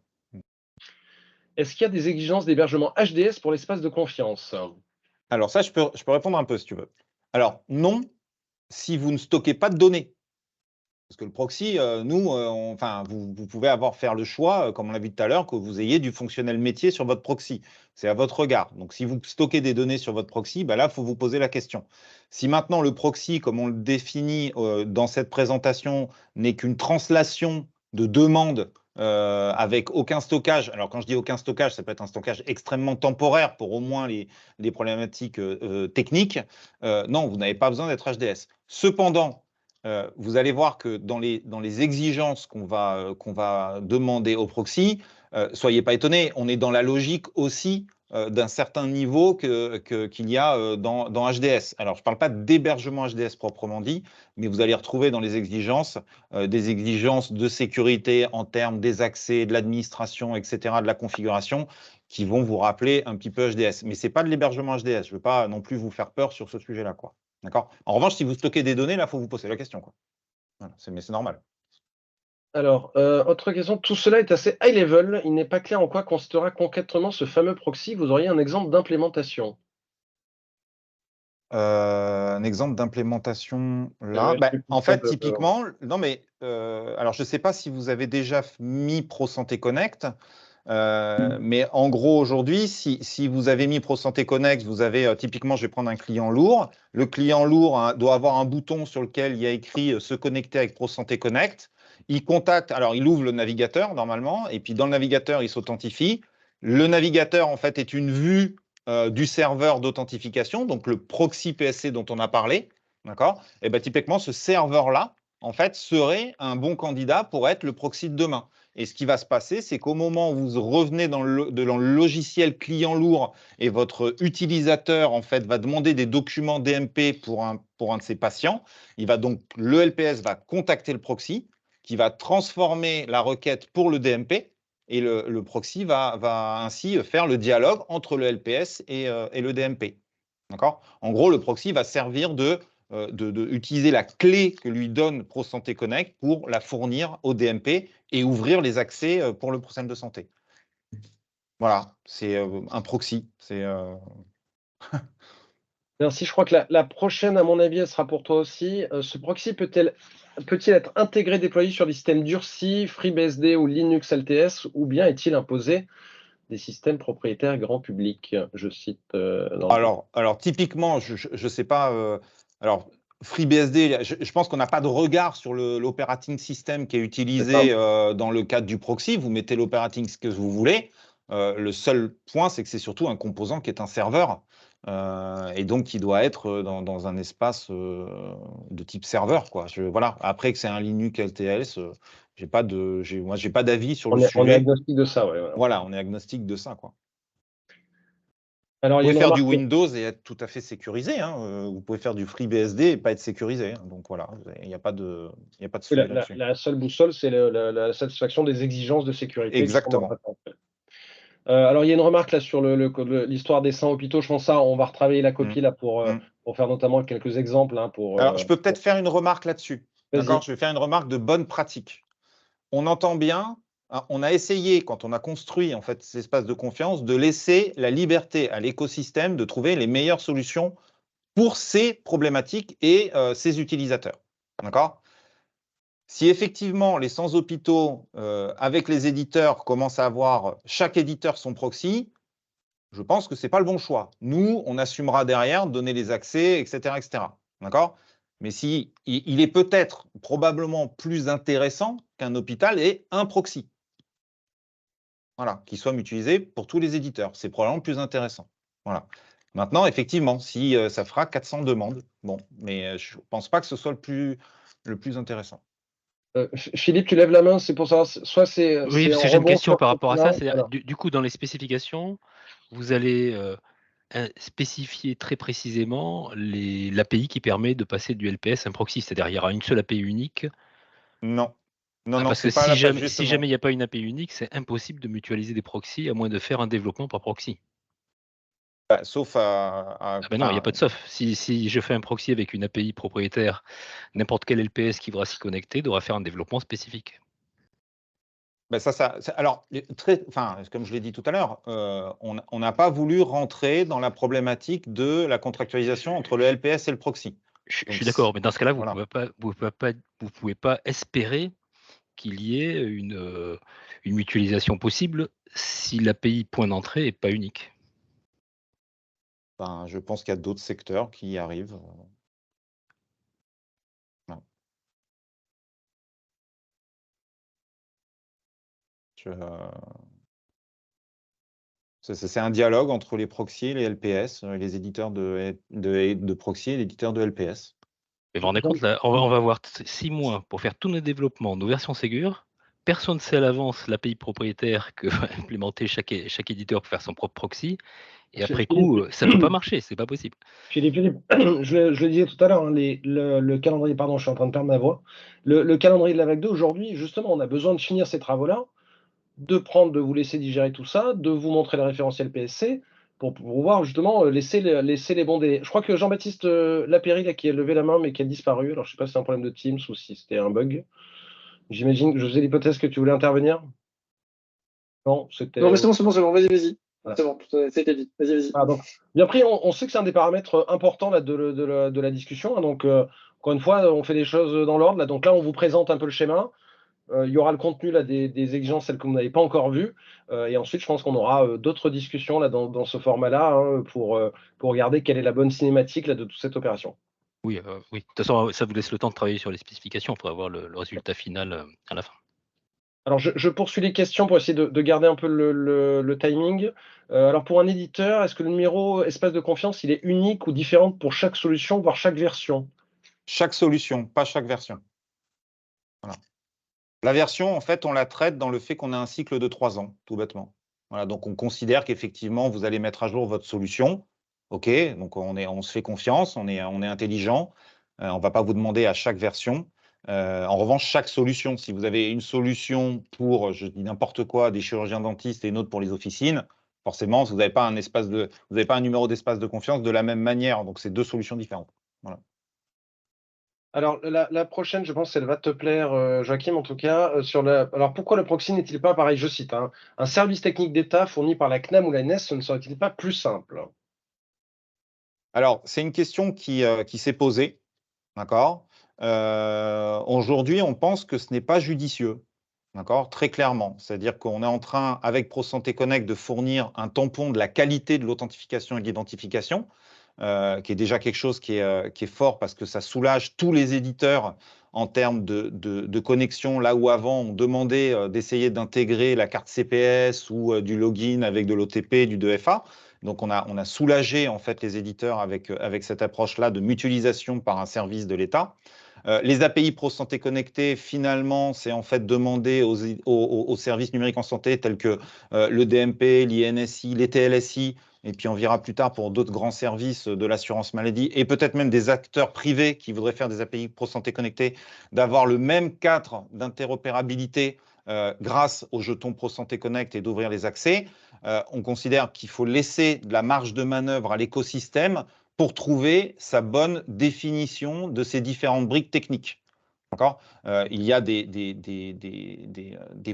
Est-ce qu'il y a des exigences d'hébergement HDS pour l'espace de confiance? Alors ça, je peux répondre un peu si tu veux. Alors non, si vous ne stockez pas de données. Parce que le proxy, vous pouvez faire le choix, comme on l'a vu tout à l'heure, que vous ayez du fonctionnel métier sur votre proxy. C'est à votre regard. Donc, si vous stockez des données sur votre proxy, là, il faut vous poser la question. Si maintenant le proxy, comme on le définit dans cette présentation, n'est qu'une translation de demande avec aucun stockage, alors quand je dis aucun stockage, ça peut être un stockage extrêmement temporaire pour au moins les problématiques techniques, non, vous n'avez pas besoin d'être HDS. Cependant, vous allez voir que dans les exigences qu'on va demander au proxy, soyez pas étonnés, on est dans la logique aussi d'un certain niveau qu'il y a dans HDS. Alors, je ne parle pas d'hébergement HDS proprement dit, mais vous allez retrouver dans les exigences des exigences de sécurité en termes des accès, de l'administration, etc., de la configuration, qui vont vous rappeler un petit peu HDS. Mais ce n'est pas de l'hébergement HDS. Je ne veux pas non plus vous faire peur sur ce sujet-là, quoi. D'accord. En revanche, si vous stockez des données, là, il faut vous poser la question, quoi. Voilà, mais c'est normal. Alors, autre question, tout cela est assez high level. Il n'est pas clair en quoi consistera concrètement ce fameux proxy. Vous auriez un exemple d'implémentation? Un exemple d'implémentation là, en fait, typiquement, non mais alors je ne sais pas si vous avez déjà mis ProSanté Connect, mais en gros aujourd'hui, si vous avez mis ProSanté Connect, vous avez typiquement, je vais prendre un client lourd. Le client lourd doit avoir un bouton sur lequel il y a écrit se connecter avec ProSanté Connect. Il contacte, alors il ouvre le navigateur normalement, et puis dans le navigateur, il s'authentifie. Le navigateur, en fait, est une vue du serveur d'authentification, donc le proxy PSC dont on a parlé, d'accord? Et bien typiquement, ce serveur-là, en fait, serait un bon candidat pour être le proxy de demain. Et ce qui va se passer, c'est qu'au moment où vous revenez dans le logiciel client lourd et votre utilisateur, en fait, va demander des documents DMP pour un de ses patients, le LPS va contacter le proxy, qui va transformer la requête pour le DMP, et le proxy va ainsi faire le dialogue entre le LPS et le DMP. D'accord ? En gros, le proxy va servir d'utiliser la clé que lui donne ProSanté Connect pour la fournir au DMP et ouvrir les accès pour le système de santé. Voilà, c'est un proxy. Merci, je crois que la prochaine, à mon avis, elle sera pour toi aussi. Ce proxy peut-il être intégré, déployé sur des systèmes durcis, FreeBSD ou Linux LTS, ou bien est-il imposé des systèmes propriétaires grand public? Je cite. Alors, typiquement, je ne sais pas. Alors, FreeBSD, je pense qu'on n'a pas de regard sur l'operating system qui est utilisé dans le cadre du proxy. Vous mettez l'operating que vous voulez. Le seul point, c'est que c'est surtout un composant qui est un serveur et donc qui doit être dans un espace de type serveur, quoi. Voilà. Après que c'est un Linux LTS, j'ai pas d'avis sur le sujet. On est agnostique de ça, ouais. Voilà, on est agnostique de ça, quoi. Alors, vous pouvez faire du Windows et être tout à fait sécurisé. Hein. Vous pouvez faire du FreeBSD et pas être sécurisé. Hein. Donc voilà, il n'y a pas de sujet là-dessus. La seule boussole, c'est la satisfaction des exigences de sécurité. Exactement. Alors, il y a une remarque là sur l'histoire des 100 hôpitaux. Je pense ça, on va retravailler la copie là pour faire notamment quelques exemples. Hein, Alors, je peux peut-être faire une remarque là-dessus. D'accord, je vais faire une remarque de bonne pratique. On entend bien. On a essayé, quand on a construit en fait, cet espace de confiance, de laisser la liberté à l'écosystème de trouver les meilleures solutions pour ces problématiques et ces utilisateurs. D'accord ? Si effectivement les 100 hôpitaux, avec les éditeurs, commencent à avoir chaque éditeur son proxy, je pense que ce n'est pas le bon choix. Nous, on assumera derrière, donner les accès, etc. etc. D'accord ? Mais il est peut-être probablement plus intéressant qu'un hôpital ait un proxy. Voilà, qui soit mutualisé pour tous les éditeurs. C'est probablement plus intéressant. Voilà. Maintenant, effectivement, si ça fera 400 demandes, bon, mais je ne pense pas que ce soit le plus intéressant. Philippe, tu lèves la main, c'est pour savoir, soit c'est Oui, parce en que j'ai une rebond question sur par ce rapport à point-là, ça. C'est alors. du coup, dans les spécifications, vous allez spécifier très précisément l'API qui permet de passer du LPS à un proxy. C'est-à-dire il y aura une seule API unique. Non. Non, Parce c'est que pas la page, si justement. jamais il n'y a pas une API unique, c'est impossible de mutualiser des proxys à moins de faire un développement par proxy. Sauf à Ah ben non, il n'y a pas de sauf. Si je fais un proxy avec une API propriétaire, n'importe quel LPS qui voudra s'y connecter devra faire un développement spécifique. Alors, comme je l'ai dit tout à l'heure, on n'a pas voulu rentrer dans la problématique de la contractualisation entre le LPS et le proxy. Je suis d'accord, mais dans ce cas-là, vous voilà. ne pouvez pas espérer qu'il y ait une mutualisation possible si l'API point d'entrée n'est pas unique. Je pense qu'il y a d'autres secteurs qui y arrivent. C'est un dialogue entre les proxys et les LPS, les éditeurs de proxy et les éditeurs de LPS. Et vous vous rendez compte, là, on va avoir 6 mois pour faire tous nos développements, nos versions Ségur. Personne ne sait à l'avance l'API propriétaire que va implémenter chaque éditeur pour faire son propre proxy. Et après coup, ça ne peut pas marcher, c'est pas possible. Philippe, je le disais tout à l'heure, hein, le calendrier, pardon, je suis en train de perdre ma voix. Le calendrier de la vague 2, aujourd'hui, justement, on a besoin de finir ces travaux-là, de vous laisser digérer tout ça, de vous montrer le référentiel PSC, pour pouvoir justement laisser les bons délais. Je crois que Jean-Baptiste Lapéry, là, qui a levé la main, mais qui a disparu, alors je ne sais pas si c'est un problème de Teams ou si c'était un bug. J'imagine, je faisais l'hypothèse que tu voulais intervenir. Non, c'était. Non, mais c'est bon, vas-y. Voilà. C'est bon, c'était dit. Vas-y. Ah, donc, bien pris, on sait que c'est un des paramètres importants là, de la discussion. Hein, donc, encore une fois, on fait les choses dans l'ordre. Donc là, on vous présente un peu le schéma. Il y aura le contenu là, des exigences, celles que vous n'avez pas encore vues. Et ensuite, je pense qu'on aura d'autres discussions là, dans ce format-là hein, pour regarder quelle est la bonne cinématique là, de toute cette opération. Oui, oui. De toute façon, ça vous laisse le temps de travailler sur les spécifications pour avoir le résultat final à la fin. Alors, je poursuis les questions pour essayer de garder un peu le timing. Alors, pour un éditeur, est-ce que le numéro espace de confiance, il est unique ou différent pour chaque solution, voire chaque version? Chaque solution, pas chaque version. Voilà. La version, en fait, on la traite dans le fait qu'on a un cycle de 3 ans, tout bêtement. Voilà, donc, on considère qu'effectivement, vous allez mettre à jour votre solution. OK, donc on se fait confiance, on est intelligent. On ne va pas vous demander à chaque version. En revanche, chaque solution, si vous avez une solution pour, je dis n'importe quoi, des chirurgiens dentistes et une autre pour les officines, forcément, vous n'avez pas un numéro d'espace de confiance de la même manière. Donc, c'est 2 solutions différentes. Voilà. Alors, la prochaine, je pense, elle va te plaire, Joachim, en tout cas. Alors, pourquoi le proxy n'est-il pas, pareil, je cite, hein, un service technique d'État fourni par la CNAM ou la NES, ce ne serait-il pas plus simple? Alors, c'est une question qui s'est posée. D'accord. Aujourd'hui, on pense que ce n'est pas judicieux. D'accord, très clairement. C'est-à-dire qu'on est en train, avec ProSanté Connect, de fournir un tampon de la qualité de l'authentification et de l'identification, qui est déjà quelque chose qui est fort parce que ça soulage tous les éditeurs en termes de connexion, là où avant on demandait d'essayer d'intégrer la carte CPS ou du login avec de l'OTP, du 2FA. Donc, on a soulagé en fait les éditeurs avec cette approche-là de mutualisation par un service de l'État. Les API ProSanté Connecté, finalement, c'est en fait demander aux services numériques en santé tels que le DMP, l'INSI, les TLSI, et puis on verra plus tard pour d'autres grands services de l'assurance maladie et peut-être même des acteurs privés qui voudraient faire des API ProSanté Connecté, d'avoir le même cadre d'interopérabilité grâce aux jetons ProSanté Connect et d'ouvrir les accès. On considère qu'il faut laisser de la marge de manœuvre à l'écosystème pour trouver sa bonne définition de ces différentes briques techniques. Il y a des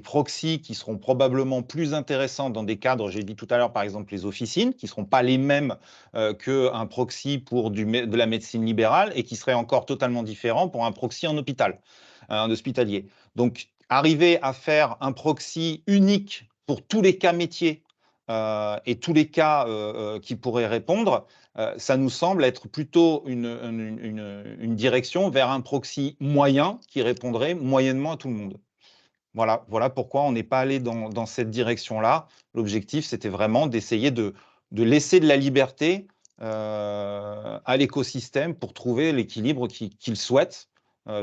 proxys qui seront probablement plus intéressants dans des cadres, j'ai dit tout à l'heure par exemple les officines, qui ne seront pas les mêmes qu'un proxy pour de la médecine libérale et qui seraient encore totalement différents pour un proxy en hôpital, en hospitalier. Donc, arriver à faire un proxy unique pour tous les cas métiers et tous les cas qui pourraient répondre, ça nous semble être plutôt une direction vers un proxy moyen qui répondrait moyennement à tout le monde. Voilà pourquoi on n'est pas allé dans cette direction-là. L'objectif, c'était vraiment d'essayer de laisser de la liberté à l'écosystème pour trouver l'équilibre qu'il souhaite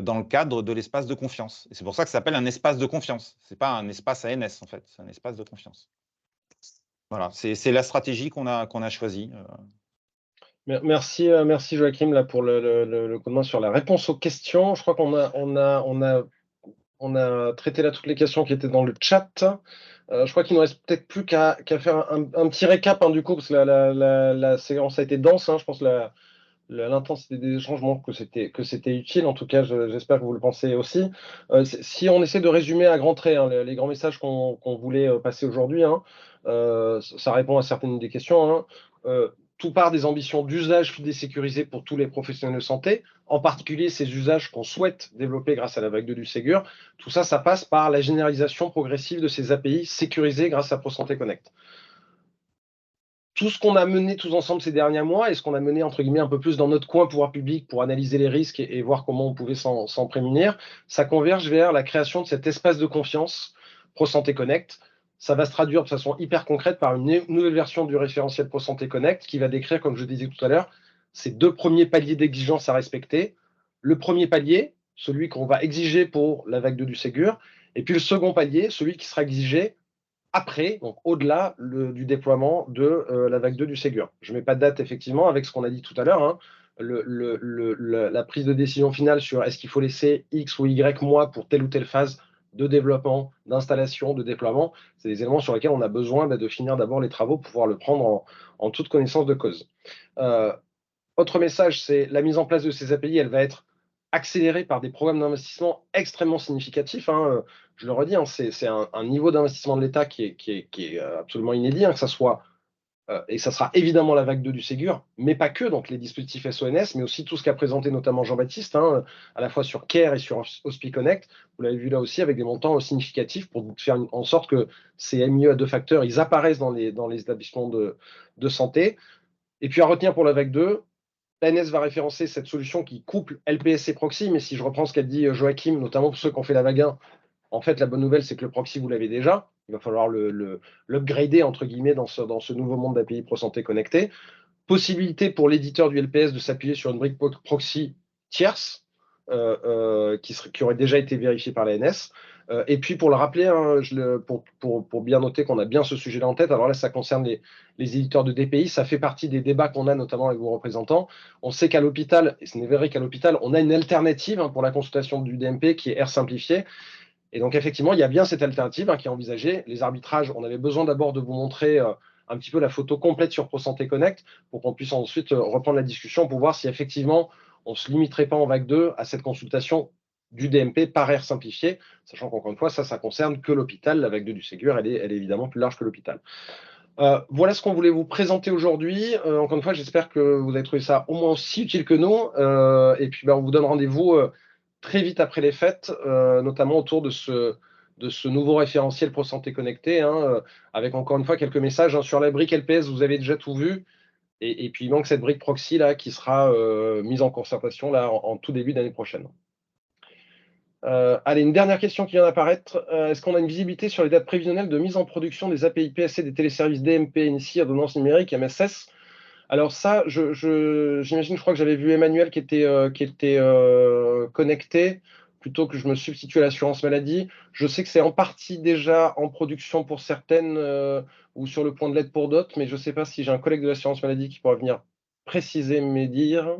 dans le cadre de l'espace de confiance. Et c'est pour ça que ça s'appelle un espace de confiance. Ce n'est pas un espace ANS, en fait, c'est un espace de confiance. Voilà, c'est la stratégie qu'on a choisie. Merci Joachim là, pour le coup de main sur la réponse aux questions. Je crois qu'on a traité là toutes les questions qui étaient dans le chat. Je crois qu'il ne nous reste peut-être plus qu'à faire un petit récap du coup, parce que la séance a été dense. Je pense que l'intensité des échanges montre que c'était utile. En tout cas, j'espère que vous le pensez aussi. Si on essaie de résumer à grands traits les grands messages qu'on voulait passer aujourd'hui, ça répond à certaines des questions. Tout part des ambitions d'usage fluide et sécurisé pour tous les professionnels de santé, en particulier ces usages qu'on souhaite développer grâce à la vague 2 du Ségur. Tout ça, ça passe par la généralisation progressive de ces API sécurisés grâce à ProSanté Connect. Tout ce qu'on a mené tous ensemble ces derniers mois et ce qu'on a mené entre guillemets un peu plus dans notre coin pouvoir public pour analyser les risques et voir comment on pouvait s'en prémunir, ça converge vers la création de cet espace de confiance ProSanté Connect. Ça va se traduire de façon hyper concrète par une nouvelle version du référentiel ProSanté Connect qui va décrire, comme je disais tout à l'heure, ces 2 premiers paliers d'exigence à respecter. Le premier palier, celui qu'on va exiger pour la vague 2 du Ségur, et puis le second palier, celui qui sera exigé après, donc au-delà du déploiement de la vague 2 du Ségur. Je ne mets pas de date, effectivement, avec ce qu'on a dit tout à l'heure. La prise de décision finale sur est-ce qu'il faut laisser X ou Y mois pour telle ou telle phase de développement, d'installation, de déploiement, c'est des éléments sur lesquels on a besoin de finir d'abord les travaux pour pouvoir le prendre en toute connaissance de cause. Autre message, c'est la mise en place de ces API, elle va être accélérée par des programmes d'investissement extrêmement significatifs. Je le redis, c'est un niveau d'investissement de l'État qui est absolument inédit, que ça soit, et ça sera évidemment la vague 2 du Ségur, mais pas que, donc les dispositifs SONS, mais aussi tout ce qu'a présenté notamment Jean-Baptiste, à la fois sur CARE et sur HospiConnect. Vous l'avez vu là aussi avec des montants significatifs pour faire en sorte que ces MIE à 2 facteurs, ils apparaissent dans les établissements de santé. Et puis à retenir pour la vague 2, l'ANS va référencer cette solution qui couple LPS et proxy, mais si je reprends ce qu'a dit Joachim, notamment pour ceux qui ont fait la vague 1, en fait, la bonne nouvelle, c'est que le proxy, vous l'avez déjà. Il va falloir l'upgrader, entre guillemets, dans ce nouveau monde d'API ProSanté connecté. Possibilité pour l'éditeur du LPS de s'appuyer sur une brique proxy tierce, qui aurait déjà été vérifiée par l'ANS. Et puis, pour le rappeler, pour bien noter qu'on a bien ce sujet-là en tête, alors là, ça concerne les éditeurs de DPI, ça fait partie des débats qu'on a notamment avec vos représentants. On sait qu'à l'hôpital, et ce n'est vrai qu'à l'hôpital, on a une alternative pour la consultation du DMP qui est R simplifié. Et donc, effectivement, il y a bien cette alternative qui est envisagée. Les arbitrages, on avait besoin d'abord de vous montrer un petit peu la photo complète sur ProSanté Connect pour qu'on puisse ensuite reprendre la discussion pour voir si effectivement, on ne se limiterait pas en vague 2 à cette consultation du DMP par R simplifié, sachant qu'encore une fois, ça concerne que l'hôpital. La vague 2 du Ségur, elle est évidemment plus large que l'hôpital. Voilà ce qu'on voulait vous présenter aujourd'hui. Encore une fois, j'espère que vous avez trouvé ça au moins aussi utile que nous. Et puis, on vous donne rendez-vous très vite après les fêtes, notamment autour de ce nouveau référentiel ProSanté connecté, avec encore une fois quelques messages sur la brique LPS, vous avez déjà tout vu. Et puis, il manque cette brique proxy là, qui sera mise en concertation là, en tout début d'année prochaine. Allez, une dernière question qui vient d'apparaître. Est-ce qu'on a une visibilité sur les dates prévisionnelles de mise en production des API PSC des téléservices DMP, NICI, ordonnance numérique, MSS? Alors ça, j'imagine, je crois que j'avais vu Emmanuel qui était connecté, plutôt que je me substitue à l'assurance maladie. Je sais que c'est en partie déjà en production pour certaines ou sur le point de l'être pour d'autres, mais je ne sais pas si j'ai un collègue de l'assurance maladie qui pourra venir préciser, me dire.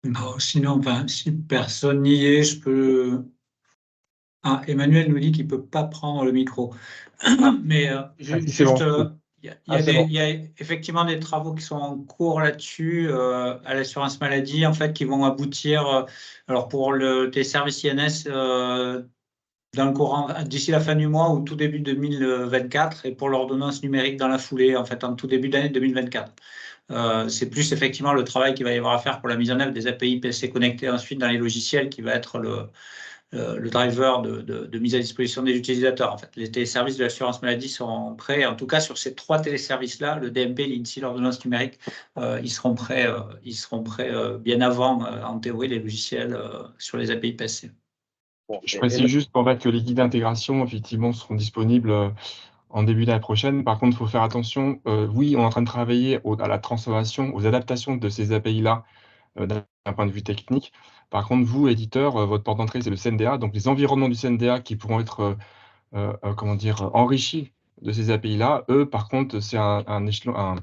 Non, sinon, si personne n'y est, je peux. Ah, Emmanuel nous dit qu'il ne peut pas prendre le micro. Mais juste, il y a effectivement des travaux qui sont en cours là-dessus à l'assurance maladie, en fait, qui vont aboutir. Alors pour tes services INS, dans le courant d'ici la fin du mois ou tout début 2024, et pour l'ordonnance numérique dans la foulée, en fait, en tout début d'année 2024. C'est plus effectivement le travail qu'il va y avoir à faire pour la mise en œuvre des API PSC connectés ensuite dans les logiciels qui va être le driver de mise à disposition des utilisateurs. En fait, les téléservices de l'assurance maladie seront prêts, en tout cas sur ces 3 téléservices-là, le DMP, l'INSI, l'ordonnance numérique, ils seront prêts bien avant, en théorie, les logiciels sur les API PSC. Bon, Je précise juste en fait que les guides d'intégration, effectivement, seront disponibles en début d'année prochaine. Par contre, il faut faire attention. Oui, on est en train de travailler à la transformation, aux adaptations de ces API-là d'un point de vue technique. Par contre, vous, éditeurs, votre porte d'entrée, c'est le CNDA. Donc, les environnements du CNDA qui pourront être comment dire, enrichis de ces API-là, eux, par contre, c'est un échelon, à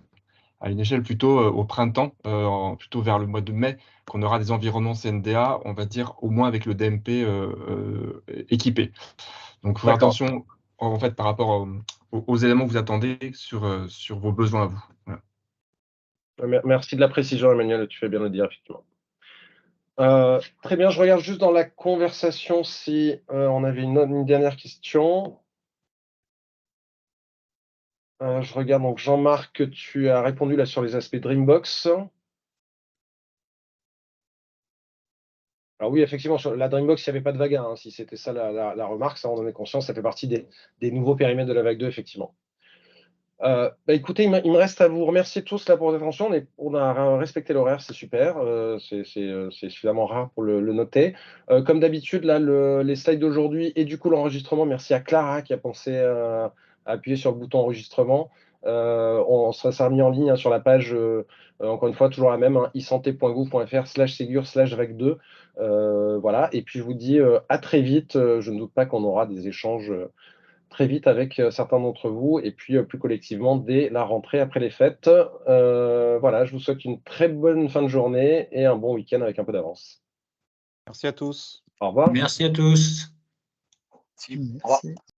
une échelle plutôt au printemps, plutôt vers le mois de mai, qu'on aura des environnements CNDA, on va dire, au moins avec le DMP équipé. Donc, faut faire attention, en fait, par rapport aux éléments que vous attendez sur vos besoins à vous. Voilà. Merci de la précision, Emmanuel, tu fais bien de le dire, effectivement. Très bien, je regarde juste dans la conversation si on avait une dernière question. Je regarde, donc Jean-Marc, tu as répondu là sur les aspects Dreambox. Alors oui, effectivement, sur la Dreambox, il n'y avait pas de vague 1, hein, si c'était ça la remarque, ça on en est conscient, ça fait partie des nouveaux périmètres de la vague 2, effectivement. Écoutez, il me reste à vous remercier tous là pour votre attention. On a respecté l'horaire, c'est super. C'est suffisamment rare pour le noter. Comme d'habitude, là, les slides d'aujourd'hui et du coup l'enregistrement, merci à Clara qui a pensé à appuyer sur le bouton enregistrement. Ça sera mis en ligne sur la page, encore une fois, toujours la même, isanté.gouv.fr/ségur/vague2. Voilà. Et puis je vous dis à très vite. Je ne doute pas qu'on aura des échanges très vite avec certains d'entre vous et puis plus collectivement dès la rentrée après les fêtes. Voilà, je vous souhaite une très bonne fin de journée et un bon week-end avec un peu d'avance. Merci à tous. Au revoir. Merci à tous. Au revoir.